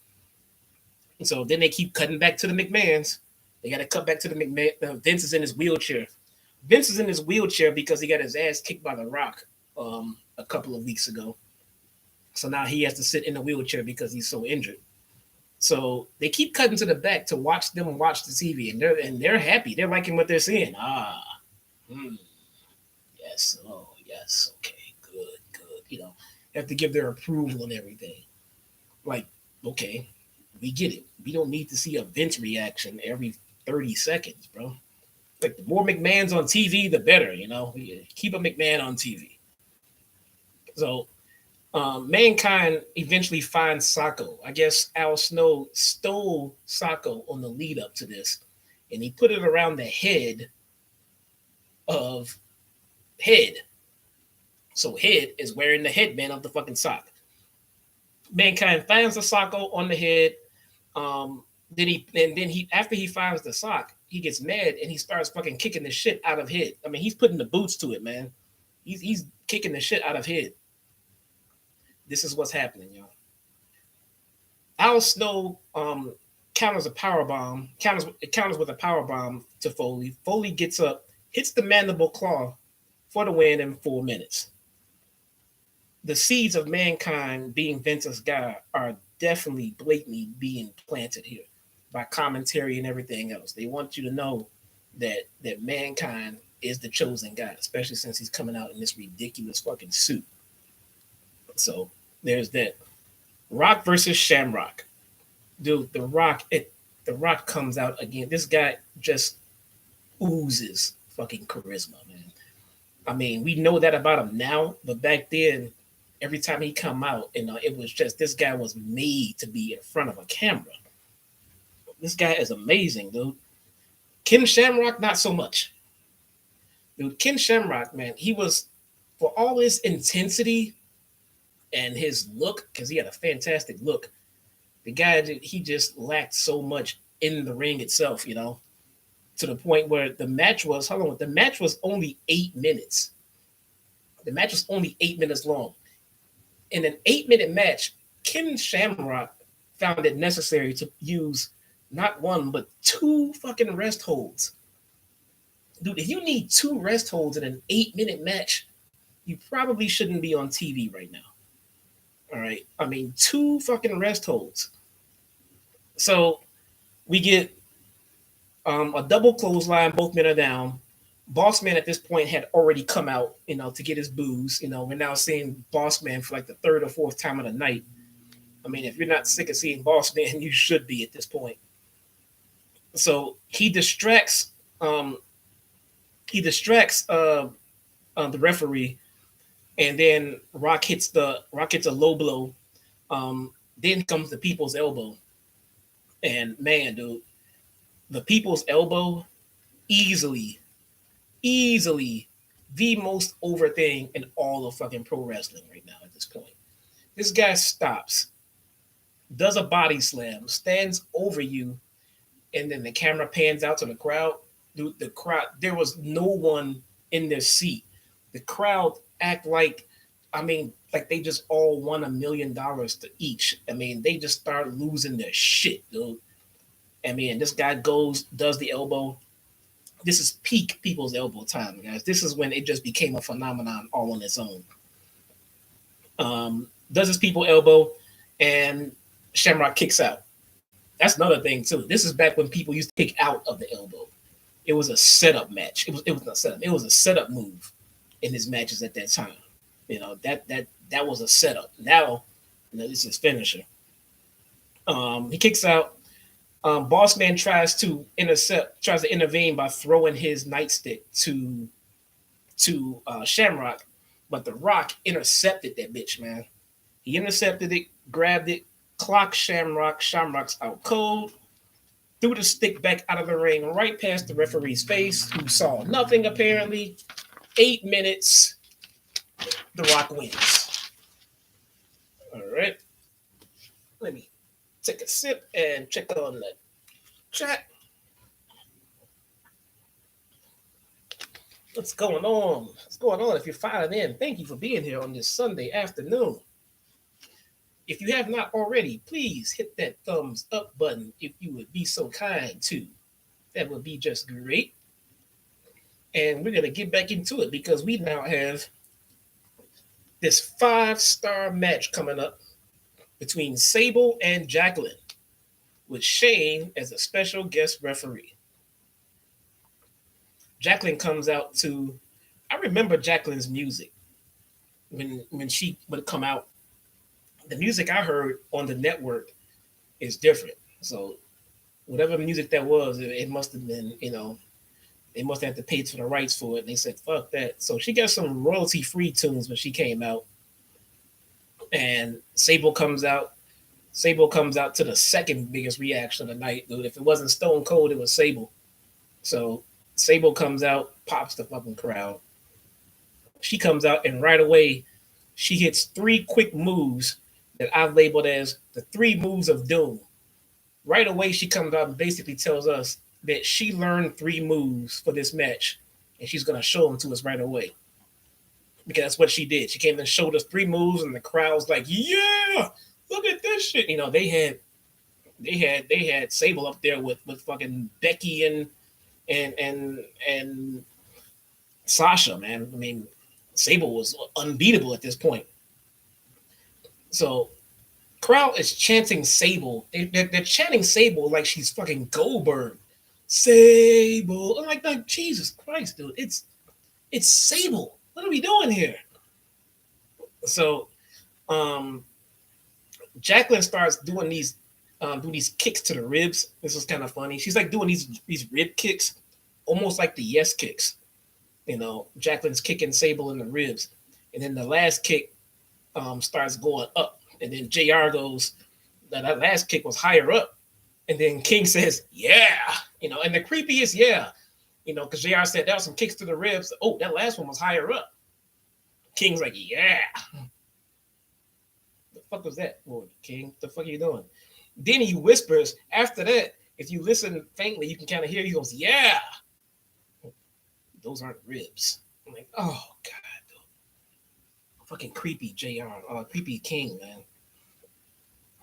And so then they keep cutting back to the McMahons. They got to cut back to the McMahon. Vince is in his wheelchair. Vince is in his wheelchair because he got his ass kicked by The Rock a couple of weeks ago. So now he has to sit in a wheelchair because he's so injured. So they keep cutting to the back to watch them watch the TV, and they're happy. They're liking what they're seeing. Yes, yes, okay, good. You know, have to give their approval and everything. Like, okay, we get it. We don't need to see a Vince reaction every 30 seconds, bro. Like, the more McMahon's on TV, the better, you know. Keep a McMahon on TV. So Mankind eventually finds Sacco. I guess Al Snow stole Sacco on the lead up to this, and he put it around the head of Head. So Head is wearing the headband of the fucking sock. Mankind finds the Sacco on the head. Then he after he finds the sock, he gets mad and he starts fucking kicking the shit out of Head. I mean, he's putting the boots to it, man. He's kicking the shit out of Head. This is what's happening, y'all. Al Snow counters with a power bomb to Foley. Foley gets up, hits the mandible claw for the win in 4 minutes. The seeds of Mankind being Vince's guy are definitely blatantly being planted here by commentary and everything else. They want you to know that Mankind is the chosen guy, especially since he's coming out in this ridiculous fucking suit. So there's that. Rock versus Shamrock. Dude, The Rock comes out again. This guy just oozes fucking charisma, man. I mean, we know that about him now, but back then, every time he come out, it was just, this guy was made to be in front of a camera. This guy is amazing, dude. Ken Shamrock, not so much. Dude, Ken Shamrock, man, he was, for all his intensity and his look, because he had a fantastic look, the guy, he just lacked so much in the ring itself, you know, to the point where the match was only 8 minutes. The match was only 8 minutes long. in an 8-minute match, Ken Shamrock found it necessary to use not one, but 2 fucking rest holds. Dude, if you need 2 rest holds in an 8-minute match, you probably shouldn't be on TV right now. All right. I mean, 2 fucking rest holds. So we get a double clothesline. Both men are down. Boss Man at this point had already come out, to get his booze. We're now seeing Boss Man for like the 3rd or 4th time of the night. I mean, if you're not sick of seeing Boss Man, you should be at this point. So he distracts the referee, and then Rock hits a low blow. Then comes the People's Elbow, and man, dude, the People's Elbow, easily the most over thing in all of fucking pro wrestling right now at this point. This guy stops, does a body slam, stands over you, and then the camera pans out to the crowd. Dude, the crowd, there was no one in their seat. The crowd act like they just all won $1 million to each. I mean, they just start losing their shit, dude. I mean, this guy does the elbow. This is peak People's Elbow time, guys. This is when it just became a phenomenon all on its own. Does his People Elbow, and Shamrock kicks out. That's another thing, too. This is back when people used to kick out of the elbow. It was a setup match. It was not setup. It was a setup move in his matches at that time. That was a setup. Now, this is finisher. He kicks out. Boss Man tries to intervene by throwing his nightstick to Shamrock, but The Rock intercepted that bitch, man. He intercepted it, grabbed it, clocked Shamrock. Shamrock's out cold. Threw the stick back out of the ring, right past the referee's face, who saw nothing apparently. 8 minutes. The Rock wins. All right. Let me take a sip and check on the chat. What's going on? What's going on? If you're filing in, thank you for being here on this Sunday afternoon. If you have not already, please hit that thumbs up button if you would be so kind to. That would be just great. And we're going to get back into it because we now have this 5-star match coming up between Sable and Jacqueline, with Shane as a special guest referee. Jacqueline comes out to, I remember Jacqueline's music when she would come out. The music I heard on the network is different. So whatever music that was, it must have been, they must have had to pay for the rights for it. And they said, fuck that. So she got some royalty-free tunes when she came out. And Sable comes out. Sable comes out to the second biggest reaction of the night, dude. If it wasn't Stone Cold, it was Sable. So Sable comes out, pops the fucking crowd. She comes out, and right away, she hits 3 quick moves that I've labeled as the 3 moves of doom. Right away, she comes out and basically tells us that she learned 3 moves for this match, and she's going to show them to us right away. Because that's what she did. She came and showed us 3 moves, and the crowd's like, yeah, look at this shit. They had Sable up there with fucking Becky and Sasha, man. I mean, Sable was unbeatable at this point. So crowd is chanting Sable. They're chanting Sable like she's fucking Goldberg. Sable. I'm like, Jesus Christ, dude. It's Sable. What are we doing here? So Jacqueline starts doing these kicks to the ribs. This was kind of funny. She's like doing these rib kicks, almost like the yes kicks. Jacqueline's kicking Sable in the ribs. And then the last kick starts going up. And then JR goes, that last kick was higher up. And then King says, yeah. And the creepiest, yeah. Because JR said there was some kicks to the ribs. Oh, that last one was higher up. King's like, yeah. The fuck was that, boy, King? The fuck are you doing? Then he whispers. After that, if you listen faintly, you can kind of hear. He goes, yeah. Those aren't ribs. I'm like, oh, God. Fucking creepy JR, creepy King, man.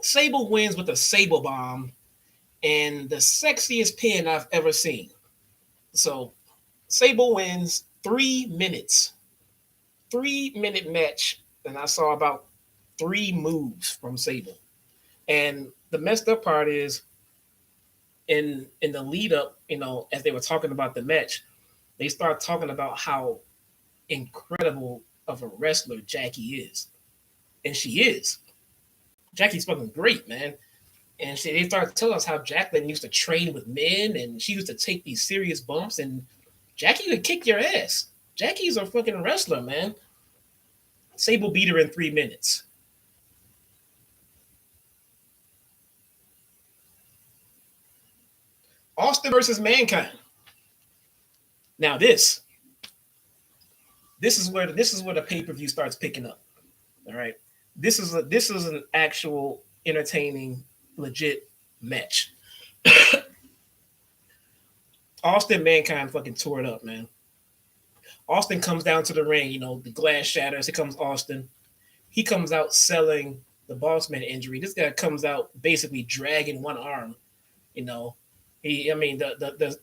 Sable wins with a Sable bomb and the sexiest pin I've ever seen. So Sable wins 3 minutes. 3 minute match. And I saw about 3 moves from Sable. And the messed up part is in the lead up, as they were talking about the match, they start talking about how incredible of a wrestler Jackie is. And she is. Jackie's fucking great, man. And they started telling us how Jacqueline used to train with men and she used to take these serious bumps and Jackie would kick your ass. Jackie's a fucking wrestler, man. Sable beat her in 3 minutes. Austin versus Mankind. Now this is where the pay-per-view starts picking up. All right. This is an actual entertaining, legit match. Austin Mankind fucking tore it up, man. Austin comes down to the ring, the glass shatters. Here comes Austin. He comes out selling the Bossman injury. This guy comes out basically dragging one arm. The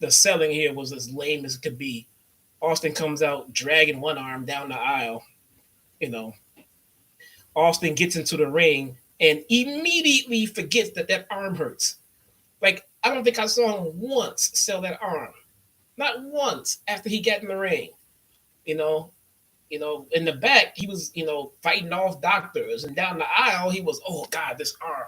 selling here was as lame as it could be. Austin comes out dragging one arm down the aisle. Austin gets into the ring and immediately forgets that arm hurts. Like, I don't think I saw him once sell that arm. Not once after he got in the ring. In the back, he was, fighting off doctors. And down the aisle, he was, oh, God, this arm.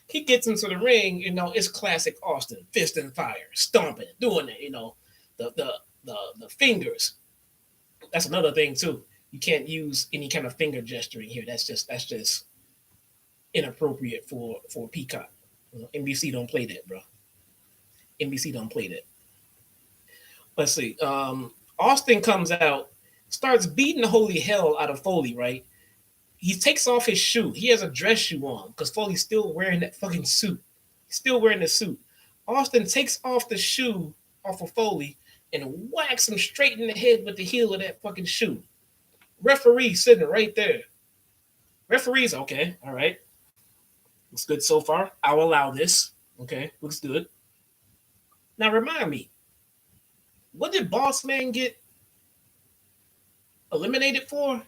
He gets into the ring, it's classic Austin. Fist and fire, stomping, doing it, the fingers. That's another thing, too. You can't use any kind of finger gesturing here. That's just inappropriate for Peacock. NBC don't play that, bro. NBC don't play that. Let's see. Austin comes out, starts beating the holy hell out of Foley, right? He takes off his shoe. He has a dress shoe on because Foley's still wearing that fucking suit. He's still wearing the suit. Austin takes off the shoe off of Foley and whacks him straight in the head with the heel of that fucking shoe. Referee sitting right there. Referee's okay. All right. Looks good so far. I'll allow this. Okay. Looks good. Now remind me, what did Boss Man get eliminated for?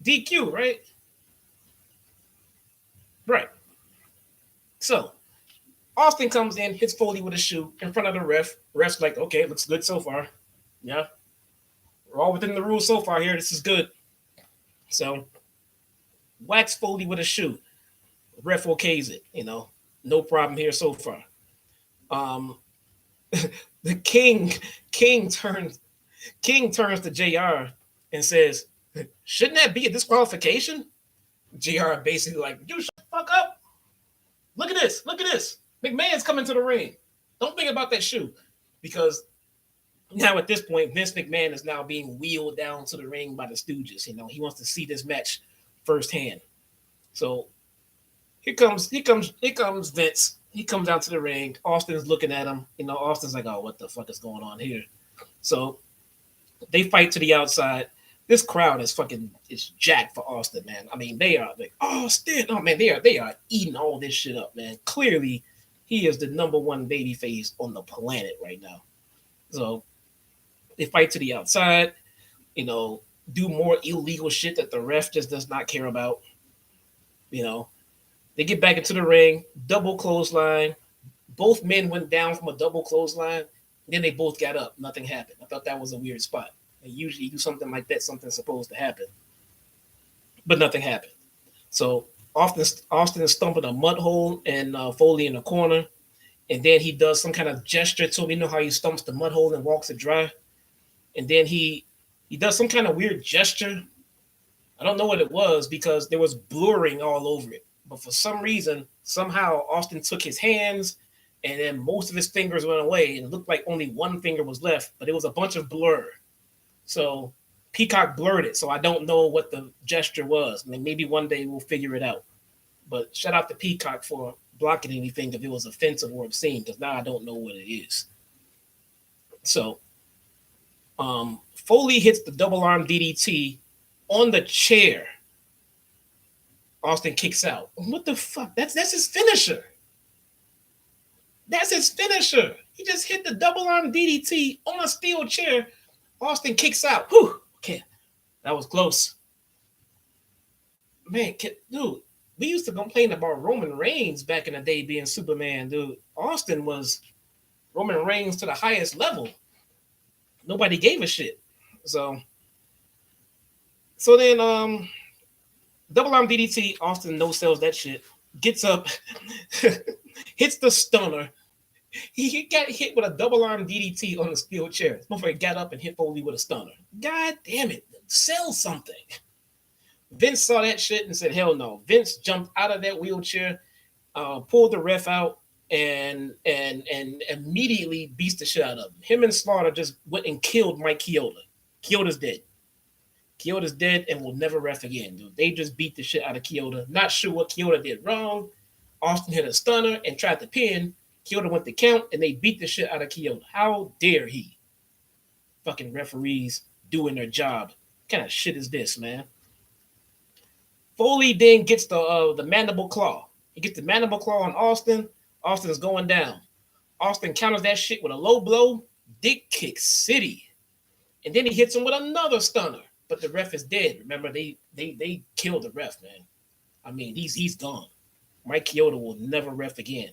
DQ, right? Right. So Austin comes in, hits Foley with a shoe in front of the ref. Ref's like, okay, looks good so far. Yeah. We're all within the rules so far here. This is good. So whacks Foley with a shoe. Ref okays it, no problem here so far. The King turns to JR and says, shouldn't that be a disqualification? JR basically like, you shut the fuck up. Look at this. McMahon's coming to the ring. Don't think about that shoe. Because now at this point, Vince McMahon is now being wheeled down to the ring by the Stooges. He wants to see this match firsthand. So here comes Vince. He comes out to the ring. Austin's looking at him. Austin's like, oh, what the fuck is going on here? So they fight to the outside. This crowd is jacked for Austin, man. I mean, they are like, Austin. Oh man, they are eating all this shit up, man. Clearly, he is the number one babyface on the planet right now. So they fight to the outside, do more illegal shit that the ref just does not care about. They get back into the ring, double clothesline. Both men went down from a double clothesline. Then they both got up. Nothing happened. I thought that was a weird spot. They usually do something like that, something's supposed to happen. But nothing happened. So Austin is stumping a mud hole and Foley in the corner. And then he does some kind of gesture to him. You know how he stumps the mud hole and walks it dry? And then he does some kind of weird gesture. I don't know what it was because there was blurring all over it. But for some reason, somehow Austin took his hands and then most of his fingers went away and it looked like only one finger was left, but it was a bunch of blur. So Peacock blurred it. So I don't know what the gesture was. I mean, maybe one day we'll figure it out. But shout out to Peacock for blocking anything if it was offensive or obscene, because now I don't know what it is. So Foley hits the double arm DDT on the chair. Austin kicks out. What the fuck? That's his finisher. That's his finisher. He just hit the double arm DDT on a steel chair. Austin kicks out. Whew. Okay. That was close. Man, dude, we used to complain about Roman Reigns back in the day being Superman, dude. Austin was Roman Reigns to the highest level. Nobody gave a shit. So then double arm DDT, Austin no sells that shit. Gets up, hits the stunner. He got hit with a double arm DDT on the steel chair. Before he got up and hit Foley with a stunner. God damn it. Sell something. Vince saw that shit and said, hell no. Vince jumped out of that wheelchair, pulled the ref out, and immediately beats the shit out of him. Him and Slaughter just went and killed Mike Chioda. Chioda's dead. Chioda's dead and will never ref again, dude. They just beat the shit out of Chioda. Not sure what Chioda did wrong. Austin hit a stunner and tried to pin. Chioda went to count, and they beat the shit out of Chioda. How dare he? Fucking referees doing their job. What kind of shit is this, man? Foley then gets the mandible claw. He gets the mandible claw on Austin. Austin is going down. Austin counters that shit with a low blow. Dick kick city. And then he hits him with another stunner. But the ref is dead. Remember, they killed the ref, man. I mean, he's gone. Mike Chioda will never ref again.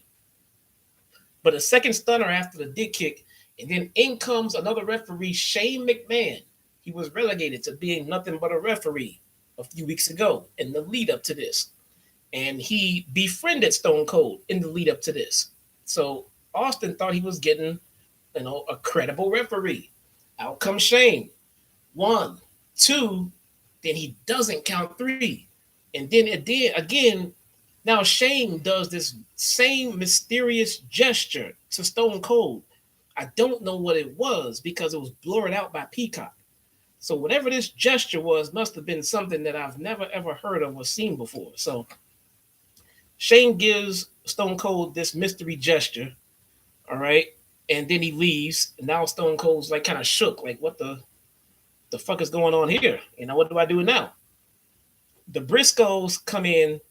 But a second stunner after the dick kick, and then in comes another referee, Shane McMahon. He was relegated to being nothing but a referee a few weeks ago in the lead up to this. And he befriended Stone Cold in the lead up to this. So Austin thought he was getting, a credible referee. Out comes Shane. 1, 2, then he doesn't count 3. And then again, now Shane does this same mysterious gesture to Stone Cold. I don't know what it was because it was blurred out by Peacock. So whatever this gesture was must have been something that I've never ever heard of or seen before. So Shane gives Stone Cold this mystery gesture, all right? And then he leaves. And now Stone Cold's like kind of shook, like what the fuck is going on here? What do I do now? The Briscoes come in,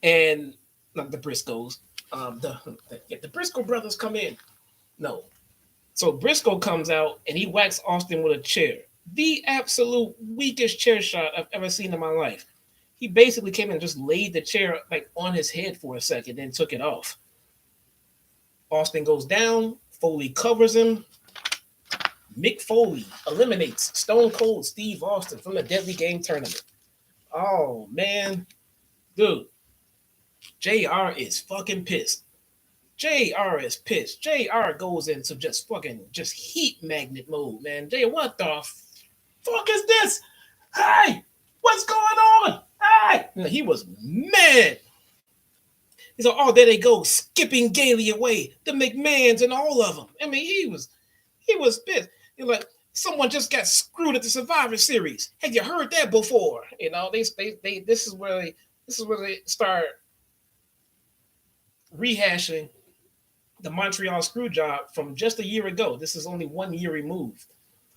and not the Briscoes, the Briscoe brothers come in. No. So Briscoe comes out and he whacks Austin with a chair. The absolute weakest chair shot I've ever seen in my life. He basically came and just laid the chair like on his head for a second, then took it off. Austin goes down. Foley covers him. Mick Foley eliminates Stone Cold Steve Austin from the Deadly Game tournament. Oh, man. Dude. JR is fucking pissed. JR is pissed. JR goes into just heat magnet mode, man. JR, what the fuck is this? Hey, what's going on? Hey! He was mad. He's like, oh, there they go, skipping gaily away. The McMahons and all of them. I mean, he was pissed. He's like, someone just got screwed at the Survivor Series. Have you heard that before? This is where they start rehashing the Montreal screw job from just a year ago. This is only 1 year removed.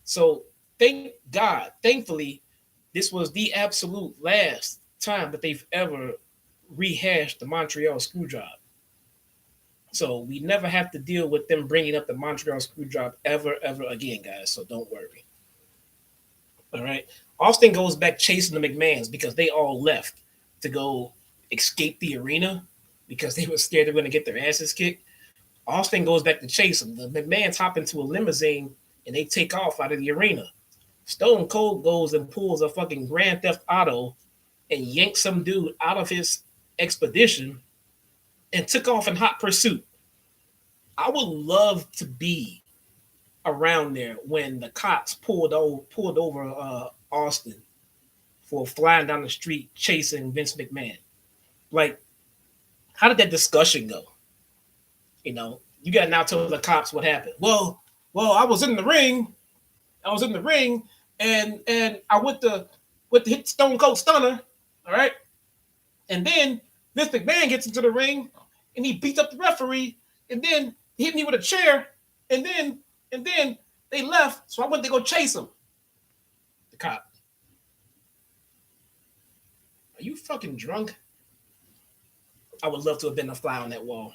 So thank God, thankfully, this was the absolute last time that they've ever rehashed the Montreal screw job. So we never have to deal with them bringing up the Montreal screw job ever again, guys. So don't worry. All right. Austin goes back chasing the McMahons because they all left to go escape the arena because they were scared they were going to get their asses kicked. Austin goes back to chase them. The McMahons hop into a limousine and they take off out of the arena. Stone Cold goes and pulls a fucking Grand Theft Auto and yanks some dude out of his expedition and took off in hot pursuit. I would love to be around there when the cops pulled over Austin for flying down the street chasing Vince McMahon. Like, how did that discussion go? You got to now tell the cops what happened. Well, I was in the ring. And I went to hit Stone Cold Stunner. All right. And then Vince McMahon gets into the ring and he beats up the referee. And then he hit me with a chair. And then they left. So I went to go chase him. The cop. Are you fucking drunk? I would love to have been a fly on that wall.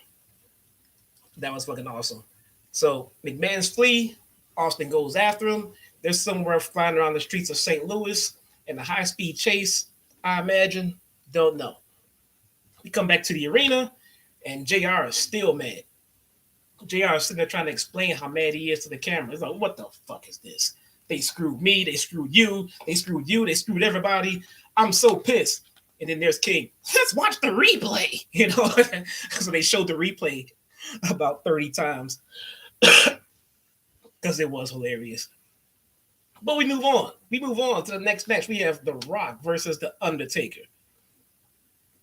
That was fucking awesome. So McMahon's flee. Austin goes after him. They're somewhere flying around the streets of St. Louis in a high-speed chase, I imagine. Don't know. We come back to the arena, and JR is still mad. JR is sitting there trying to explain how mad he is to the camera. He's like, what the fuck is this? They screwed me. They screwed you. They screwed you. They screwed everybody. I'm so pissed. And then there's King. Let's watch the replay. You know, so they showed the replay about 30 times because it was hilarious. But we move on. We move on to the next match. We have The Rock versus The Undertaker.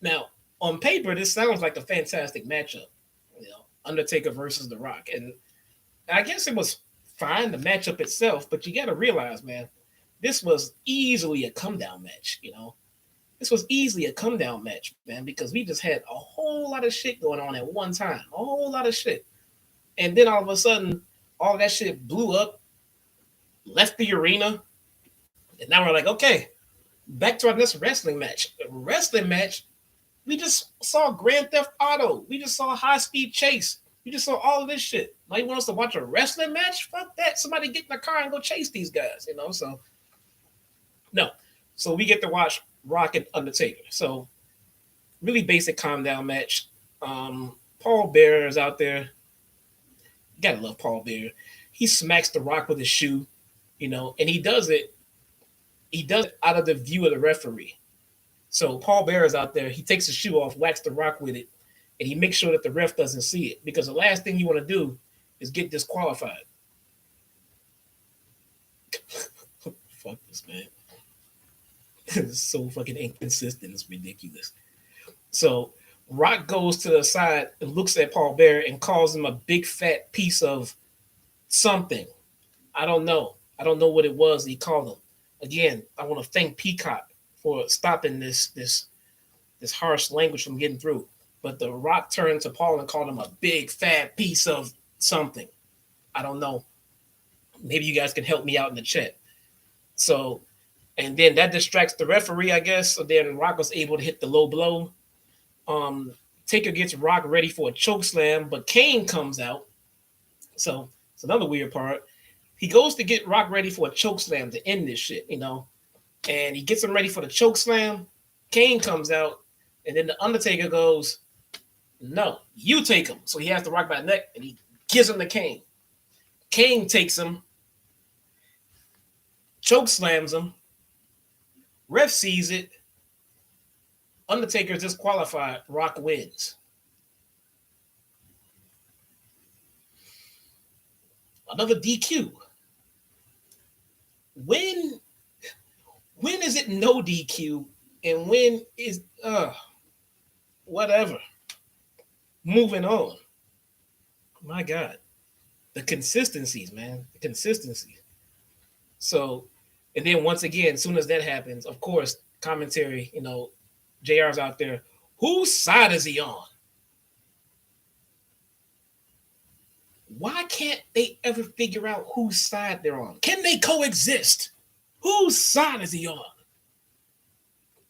Now, on paper, this sounds like a fantastic matchup. You know, Undertaker versus The Rock. And I guess it was fine, the matchup itself, but you got to realize, man, this was easily a come-down match, you know? This was easily a come-down match, man, because we just had a whole lot of shit going on at one time. A whole lot of shit. And then all of a sudden, all that shit blew up, left the arena, and now we're like, okay, back to our next wrestling match. A wrestling match, we just saw Grand Theft Auto. We just saw a high-speed chase. We just saw all of this shit. Now you want us to watch a wrestling match? Fuck that. Somebody get in the car and go chase these guys, you know? So, no. So we get to watch Rock and Undertaker. So, really basic calm-down match. Paul Bearer is out there. You gotta love Paul Bearer. He smacks The Rock with his shoe, you know, and he does it out of the view of the referee. So Paul Bearer is out there. He takes his shoe off, whacks The Rock with it, and he makes sure that the ref doesn't see it, because the last thing you want to do is get disqualified. Fuck this, man. It's so fucking inconsistent. It's ridiculous. So Rock goes to the side and looks at Paul Bearer and calls him a big fat piece of something. I don't know. I don't know what it was he called him. Again, I want to thank Peacock for stopping this harsh language from getting through. But The Rock turned to Paul and called him a big fat piece of something. I don't know. Maybe you guys can help me out in the chat. So, and then that distracts the referee, I guess. So then Rock was able to hit the low blow. Taker gets Rock ready for a choke slam, but Kane comes out. So it's another weird part. He goes to get Rock ready for a choke slam to end this shit, you know. And he gets him ready for the choke slam. Kane comes out, and then the Undertaker goes, no, you take him. So he has the Rock by the neck, and he gives him to Kane. Kane takes him, choke slams him. Ref sees it. Undertaker is disqualified. Rock wins. Another DQ. When is it no DQ, and when is whatever? Moving on. My God. The consistencies, man. The consistency. So, and then once again, as soon as that happens, of course, commentary, you know, JR's out there. Whose side is he on? Why can't they ever figure out whose side they're on? Can they coexist? Whose side is he on?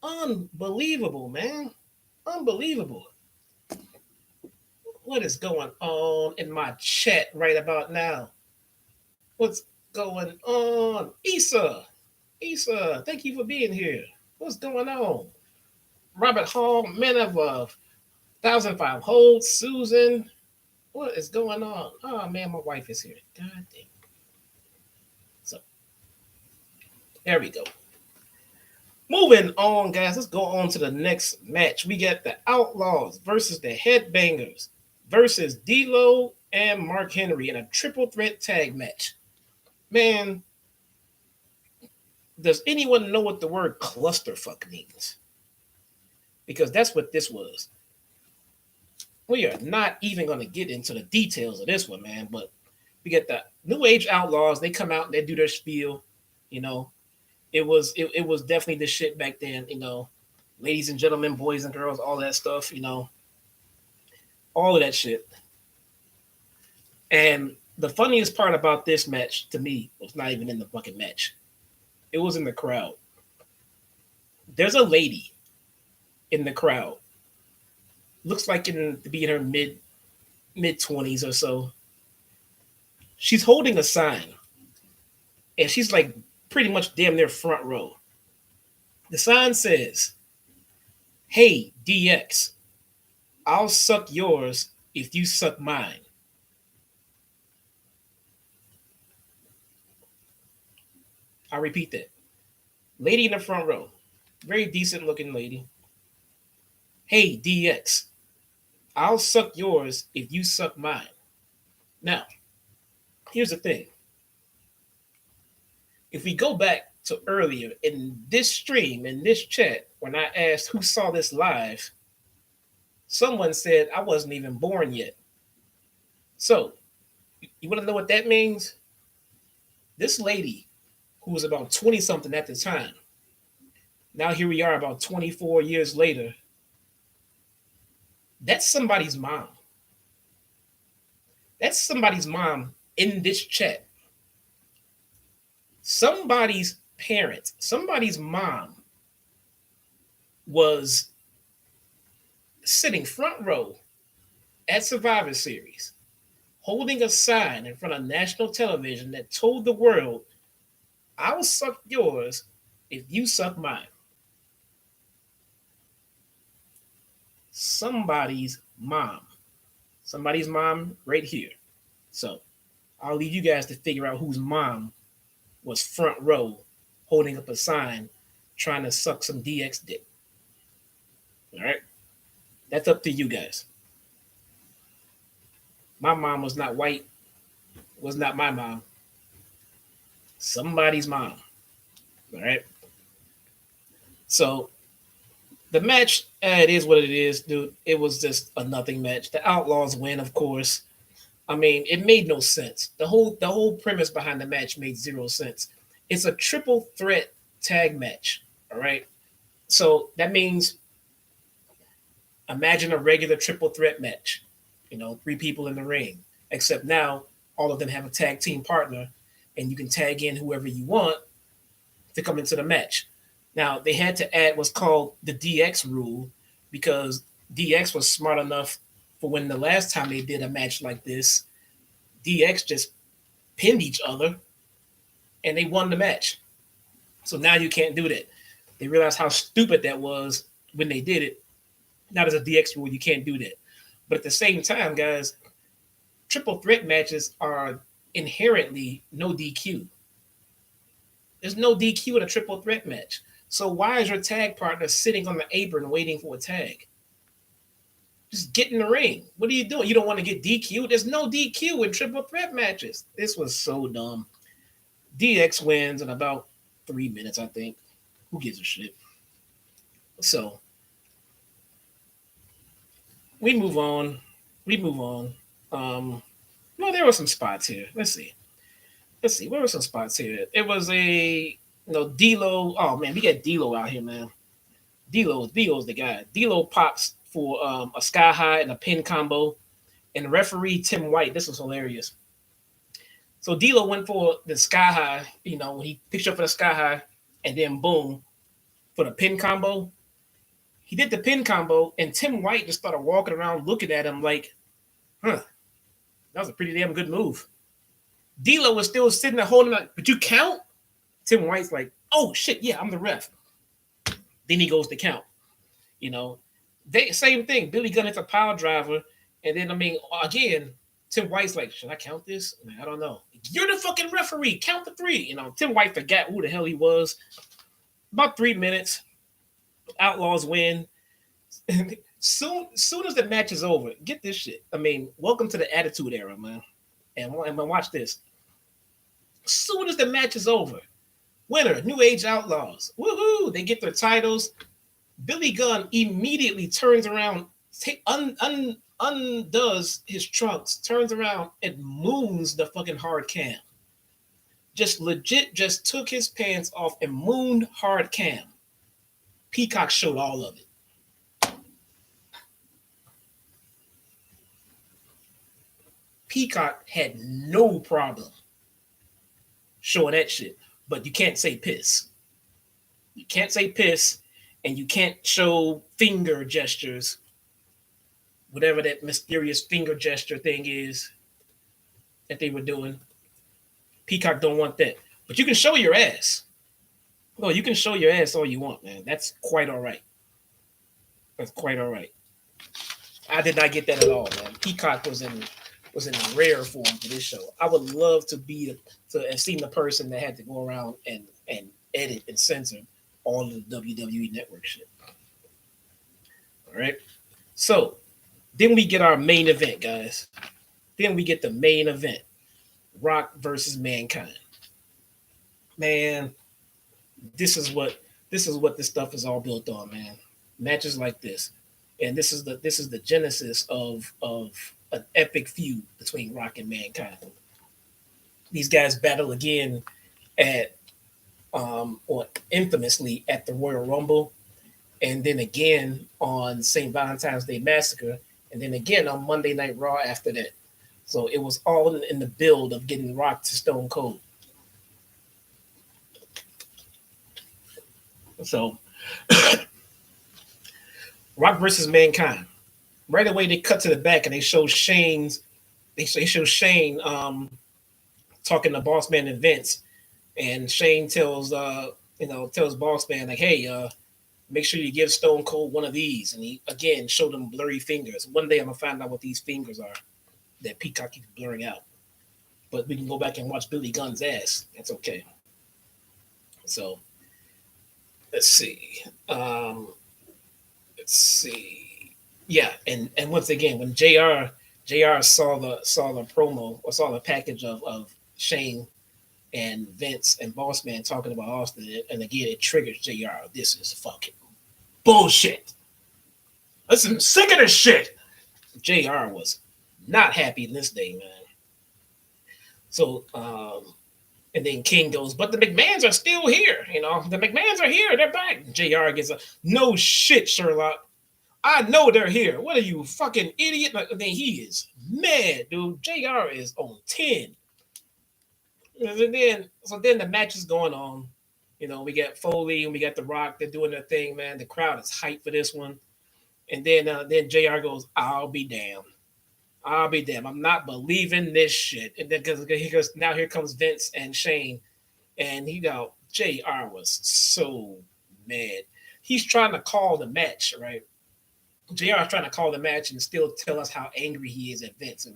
Unbelievable, man. Unbelievable. What is going on in my chat right about now? What's going on? Issa, thank you for being here. What's going on? Robert Hall, Men of 1005 Holds, Susan. What is going on? Oh, man, my wife is here. God damn. So, there we go. Moving on, guys. Let's go on to the next match. We got the Outlaws versus the Headbangers versus D-Lo and Mark Henry in a triple threat tag match. Man, does anyone know what the word clusterfuck means? Because that's what this was. We are not even going to get into the details of this one, man, but we get the New Age Outlaws. They come out and they do their spiel, you know. It was definitely the shit back then, you know. Ladies and gentlemen, boys and girls, all that stuff, you know. All of that shit. And the funniest part about this match, to me, was not even in the fucking match. It was in the crowd. There's a lady in the crowd. Looks like to be in her mid 20s or so. She's holding a sign, and she's like pretty much damn near front row. The sign says, "Hey DX, I'll suck yours if you suck mine." I repeat that. Lady in the front row, very decent looking lady. "Hey DX, I'll suck yours if you suck mine." Now, here's the thing. If we go back to earlier in this stream, in this chat, when I asked who saw this live, someone said I wasn't even born yet. So, you want to know what that means? This lady, who was about 20 something at the time, now here we are about 24 years later, that's somebody's mom. That's somebody's mom in this chat. Somebody's parent, somebody's mom was sitting front row at Survivor Series, holding a sign in front of national television that told the world, "I'll suck yours if you suck mine." Somebody's mom. Somebody's mom right here. So I'll leave you guys to figure out whose mom was front row holding up a sign trying to suck some DX dick. All right? That's up to you guys. My mom was not white, was not my mom. Somebody's mom. All right? So the match, it is what it is, dude. It was just a nothing match. The Outlaws win, of course. I mean, it made no sense. The whole premise behind the match made zero sense. It's a triple threat tag match. All right. So that means imagine a regular triple threat match. 3 people in the ring. Except now all of them have a tag team partner, and you can tag in whoever you want to come into the match. Now, they had to add what's called the DX rule because DX was smart enough for when the last time they did a match like this, DX just pinned each other and they won the match. So now you can't do that. They realized how stupid that was when they did it. Now there's a DX rule, you can't do that. But at the same time, guys, triple threat matches are inherently no DQ. There's no DQ in a triple threat match. So why is your tag partner sitting on the apron waiting for a tag? Just get in the ring. What are you doing? You don't want to get DQ? There's no DQ in triple threat matches. This was so dumb. DX wins in about 3 minutes, I think. Who gives a shit? So we move on. Well, there were some spots here. Let's see. Where were some spots here? It was D'Lo. Oh man, we got D'Lo out here, man. D'Lo's the guy. D'Lo pops for a sky high and a pin combo, and referee Tim White. This was hilarious. So D'Lo went for the sky high. When he picked up for the sky high, and then boom for the pin combo. He did the pin combo, and Tim White just started walking around looking at him like, "Huh, that was a pretty damn good move." D'Lo was still sitting there holding like, "But you count?" Tim White's like, "Oh shit, yeah, I'm the ref." Then he goes to count. Same thing. Billy Gunn hits a power driver, and then again, Tim White's like, "Should I count this?" I don't know. "You're the fucking referee. Count the 3." Tim White forgot who the hell he was. About 3 minutes, Outlaws win. Soon as the match is over, get this shit. Welcome to the Attitude Era, man. And watch this. Soon as the match is over, winner, New Age Outlaws. Woohoo! They get their titles. Billy Gunn immediately turns around, undoes his trunks, turns around, and moons the fucking hard cam. Just took his pants off and mooned hard cam. Peacock showed all of it. Peacock had no problem showing that shit, but you can't say piss. You can't say piss, and you can't show finger gestures, whatever that mysterious finger gesture thing is that they were doing. Peacock don't want that, but you can show your ass. No, you can show your ass all you want, man. That's quite all right. That's quite all right. I did not get that at all, man. Peacock was in rare form for this show. I would love to be to have seen the person that had to go around and edit and censor all of the WWE Network shit. All right. So then we get our main event, guys. Then we get the main event. Rock versus Mankind. Man, this is what this stuff is all built on, man. Matches like this. And this is the genesis of an epic feud between Rock and Mankind. These guys battle again at or infamously at the Royal Rumble, and then again on St. Valentine's Day Massacre, and then again on Monday Night Raw after that. So it was all in the build of getting Rock to Stone Cold. So Rock versus Mankind. Right away they cut to the back and they show Shane talking to Boss Man and Vince, and Shane tells Boss Man like, hey, make sure you give Stone Cold one of these, and he again showed him blurry fingers. One day I'm gonna find out what these fingers are that Peacock keeps blurring out, but we can go back and watch Billy Gunn's ass. That's okay. So let's see. Yeah, and once again, when JR saw the promo or saw the package of Shane and Vince and Boss Man talking about Austin, and again it triggers JR. This is fucking bullshit. Listen, I'm sick of this shit. JR was not happy this day, man. So and then King goes, but the McMahons are still here. The McMahons are here. They're back. JR gets a no shit, Sherlock. I know they're here. What are you, fucking idiot? Like, then he is mad, dude. JR is on 10. So then the match is going on. We got Foley and we got The Rock. They're doing their thing, man. The crowd is hyped for this one. And then JR goes, I'll be damned. I'm not believing this shit. And then he goes, now here comes Vince and Shane. And JR was so mad. He's trying to call the match, right? JR is trying to call the match and still tell us how angry he is at Vince.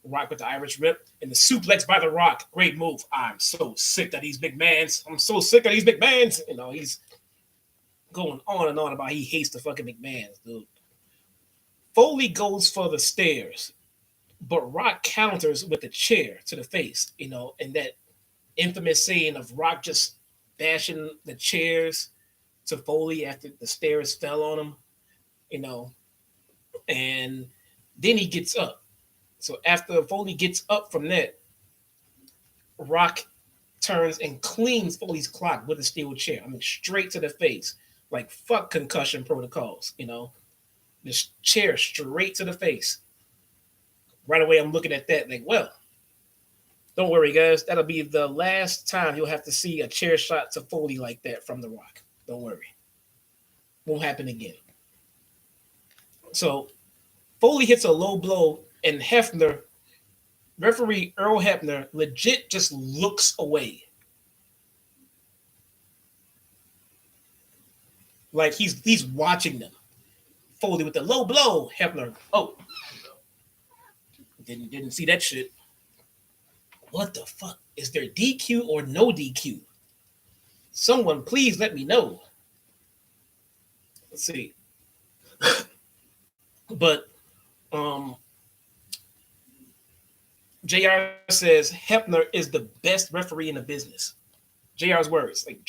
Rock with the Irish Rip and the suplex by The Rock. Great move. I'm so sick of these big mans. He's going on and on about he hates the fucking McMahons, dude. Foley goes for the stairs, but Rock counters with the chair to the face, and that infamous scene of Rock just bashing the chairs to Foley after the stairs fell on him. And then he gets up. So after Foley gets up from that, Rock turns and cleans Foley's clock with a steel chair. Straight to the face. Like, fuck concussion protocols, This chair straight to the face. Right away, I'm looking at that like, well, don't worry, guys. That'll be the last time you'll have to see a chair shot to Foley like that from The Rock. Don't worry. Won't happen again. So Foley hits a low blow, and referee Earl Hebner, legit just looks away. Like he's watching them. Foley with the low blow. Hebner, didn't see that shit. What the fuck? Is there DQ or no DQ? Someone please let me know. Let's see. But JR says Hebner is the best referee in the business. JR's words. Like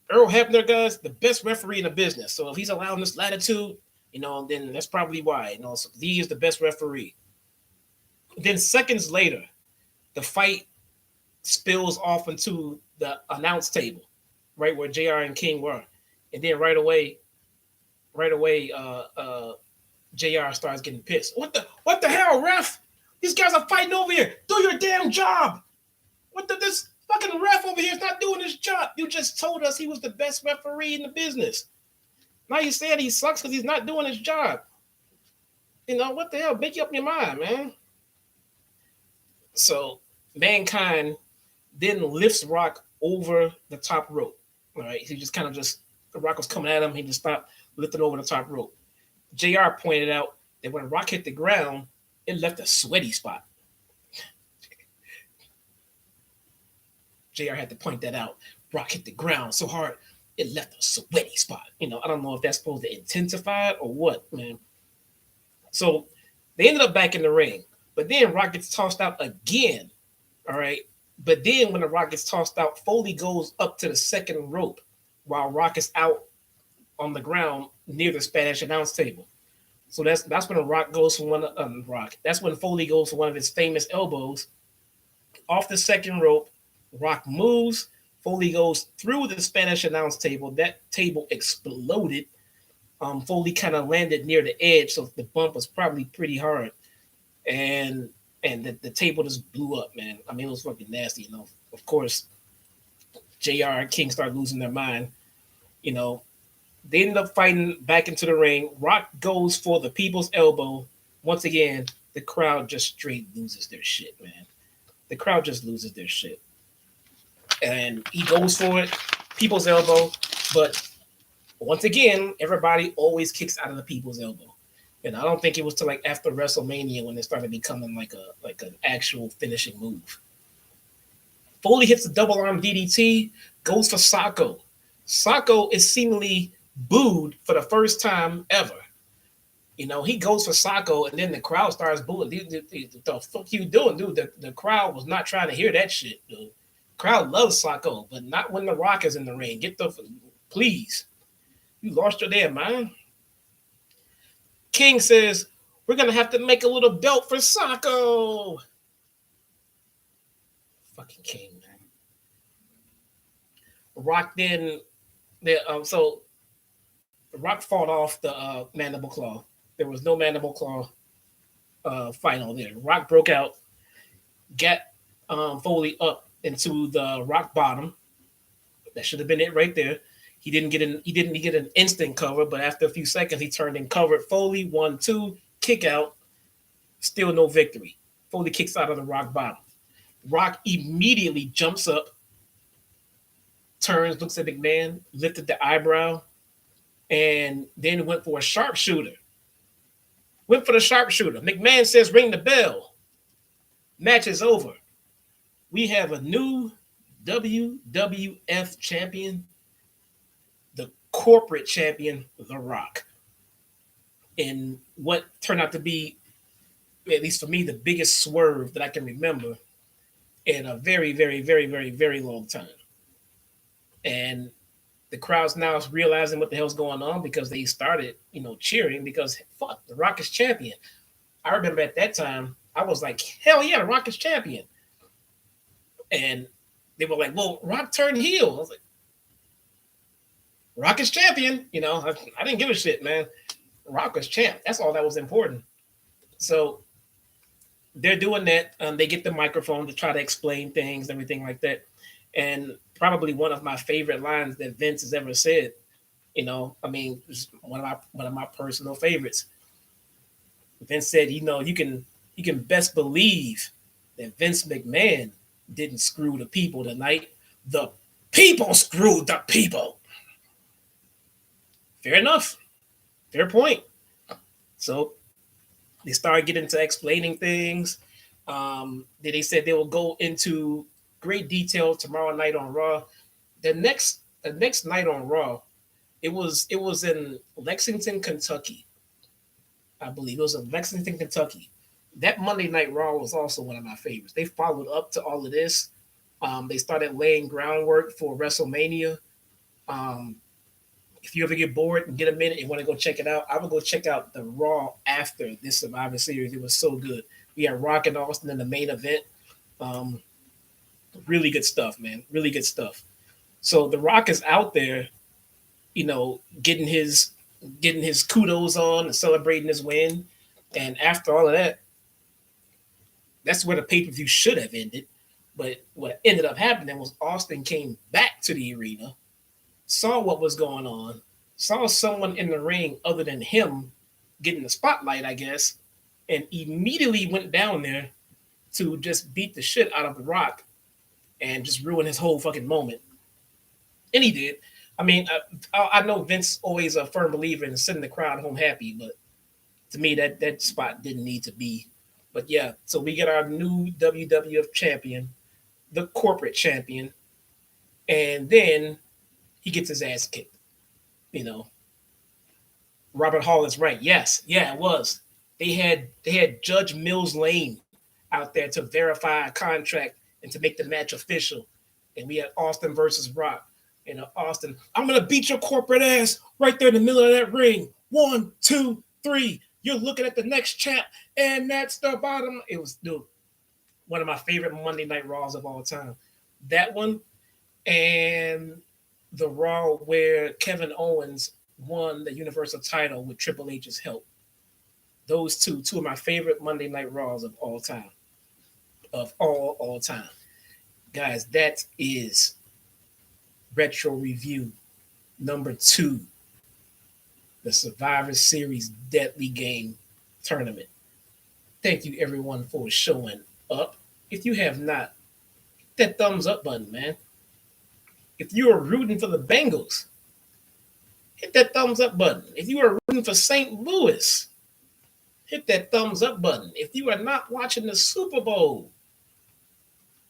Earl Hebner, guys, the best referee in the business. So if he's allowing this latitude, then that's probably why. So he is the best referee. Then seconds later, the fight spills off into the announce table, right where JR and King were. And then right away, JR starts getting pissed. What the hell, ref? These guys are fighting over here. Do your damn job. This fucking ref over here is not doing his job. You just told us he was the best referee in the business. Now you saying he sucks because he's not doing his job. You know, what the hell? Make up your mind, man. So Mankind then lifts Rock over the top rope. All right. He just kind of just, the Rock was coming at him. He just stopped, lifted over the top rope. JR pointed out that when Rock hit the ground, it left a sweaty spot. JR had to point that out. Rock hit the ground so hard, it left a sweaty spot. You know, I don't know if that's supposed to intensify it or what, man. So they ended up back in the ring. But then Rock gets tossed out again. All right. But then when the Rock gets tossed out, Foley goes up to the second rope while Rock is out on the ground near the Spanish announce table. So that's when the Rock goes for Rock. That's when Foley goes for one of his famous elbows off the second rope. Rock moves. Foley goes through the Spanish announce table. That table exploded. Foley kind of landed near the edge, so the bump was probably pretty hard. And the table just blew up, man. I mean, it was fucking nasty, you know. Of course, JR and King started losing their mind. You know, they ended up fighting back into the ring. Rock goes for the people's elbow. Once again, the crowd just straight loses their shit, man. The crowd just loses their shit. And he goes for it, people's elbow. But once again, everybody always kicks out of the people's elbow. And I don't think it was till like after WrestleMania when it started becoming like an actual finishing move. Foley hits the double arm DDT, goes for Sacco. Sacco is seemingly booed for the first time ever. You know, he goes for Sacco, and then the crowd starts booing. The fuck you doing, dude? The crowd was not trying to hear that shit, dude. Crowd loves Sacco, but not when the Rock is in the ring. Please. You lost your damn mind. King says, we're going to have to make a little belt for Sacco. Fucking King, man. Rock then, so Rock fought off the mandible claw. There was no mandible claw final there. Rock broke out, got Foley up into the rock bottom. That should have been it right there. He didn't get an instant cover, but after a few seconds, he turned and covered Foley. 1-2, kick out. Still no victory. Foley kicks out of the rock bottom. Rock immediately jumps up, turns, looks at McMahon, lifted the eyebrow, and then went for a sharpshooter. Went for the sharpshooter. McMahon says, ring the bell. Match is over. We have a new WWF champion, the corporate champion, The Rock. And what turned out to be, at least for me, the biggest swerve that I can remember in a very, very, very, very, very long time. And the crowd's now realizing what the hell's going on because they started, cheering because, fuck, The Rock is champion. I remember at that time, I was like, hell yeah, The Rock is champion. And they were like, well, Rock turned heel. I was like, Rock is champion. I didn't give a shit, man. Rock was champ. That's all that was important. So they're doing that. They get the microphone to try to explain things, everything like that. And probably one of my favorite lines that Vince has ever said. One of my personal favorites. Vince said, you can best believe that Vince McMahon didn't screw the people tonight. The people screwed the people. Fair enough. Fair point. So they started getting to explaining things. Then they said they will go into great detail tomorrow night on Raw. The next night on Raw, it was in Lexington, Kentucky. I believe it was in Lexington, Kentucky. That Monday Night Raw was also one of my favorites. They followed up to all of this. They started laying groundwork for WrestleMania. If you ever get bored and get a minute and want to go check it out, I would go check out the Raw after this Survivor Series. It was so good. We had Rock and Austin in the main event. Really good stuff, man. Really good stuff. So The Rock is out there, getting his kudos on and celebrating his win. And after all of that, that's where the pay-per-view should have ended. But what ended up happening was Austin came back to the arena, saw what was going on, saw someone in the ring other than him getting the spotlight, I guess, and immediately went down there to just beat the shit out of The Rock and just ruin his whole fucking moment. And he did. I mean, I know Vince always a firm believer in sending the crowd home happy, but to me, that spot didn't need to be. But yeah, so we get our new WWF champion, the corporate champion, and then he gets his ass kicked. You know, Robert Hall is right. Yes, yeah, it was. They had Judge Mills Lane out there to verify a contract and to make the match official, and we had Austin versus Rock. You know, Austin, I'm gonna beat your corporate ass right there in the middle of that ring. 1, 2, 3. You're looking at the next champ, and that's the bottom. It was, dude, one of my favorite Monday Night Raws of all time. That one and the Raw where Kevin Owens won the Universal title with Triple H's help. Those two of my favorite Monday Night Raws of all time. Of all time. Guys, that is Retro Review number 2. The Survivor Series Deadly Game Tournament. Thank you everyone for showing up. If you have not, hit that thumbs up button, man. If you are rooting for the Bengals, hit that thumbs up button. If you are rooting for St. Louis, hit that thumbs up button. If you are not watching the Super Bowl,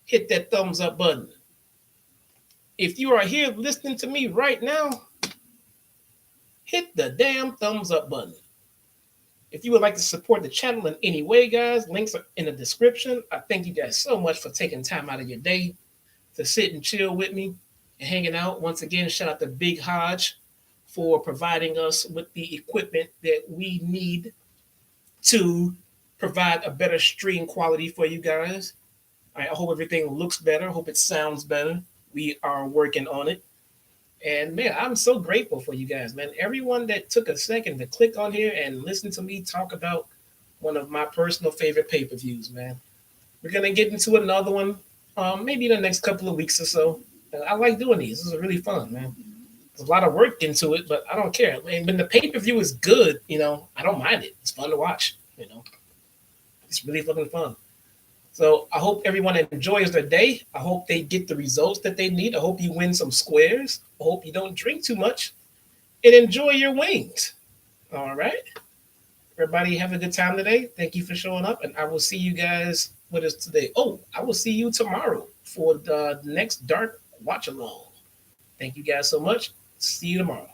hit that thumbs up button. If you are here listening to me right now, hit the damn thumbs up button. If you would like to support the channel in any way, guys, links are in the description. I thank you guys so much for taking time out of your day to sit and chill with me and hanging out. Once again, shout out to Big Hodge for providing us with the equipment that we need to provide a better stream quality for you guys. I hope everything looks better. Hope it sounds better. We are working on it. And man, I'm so grateful for you guys, man. Everyone that took a second to click on here and listen to me talk about one of my personal favorite pay-per-views, man. We're going to get into another one maybe in the next couple of weeks or so. I like doing these. This is really fun, man. There's a lot of work into it, but I don't care. And when the pay-per-view is good, you know, I don't mind it. It's fun to watch, you know. It's really fucking fun. So I hope everyone enjoys their day. I hope they get the results that they need. I hope you win some squares. I hope you don't drink too much and enjoy your wings. All right. Everybody have a good time today. Thank you for showing up. And I will see you guys with us today. Oh, I will see you tomorrow for the next Dark Watch Along. Thank you guys so much. See you tomorrow.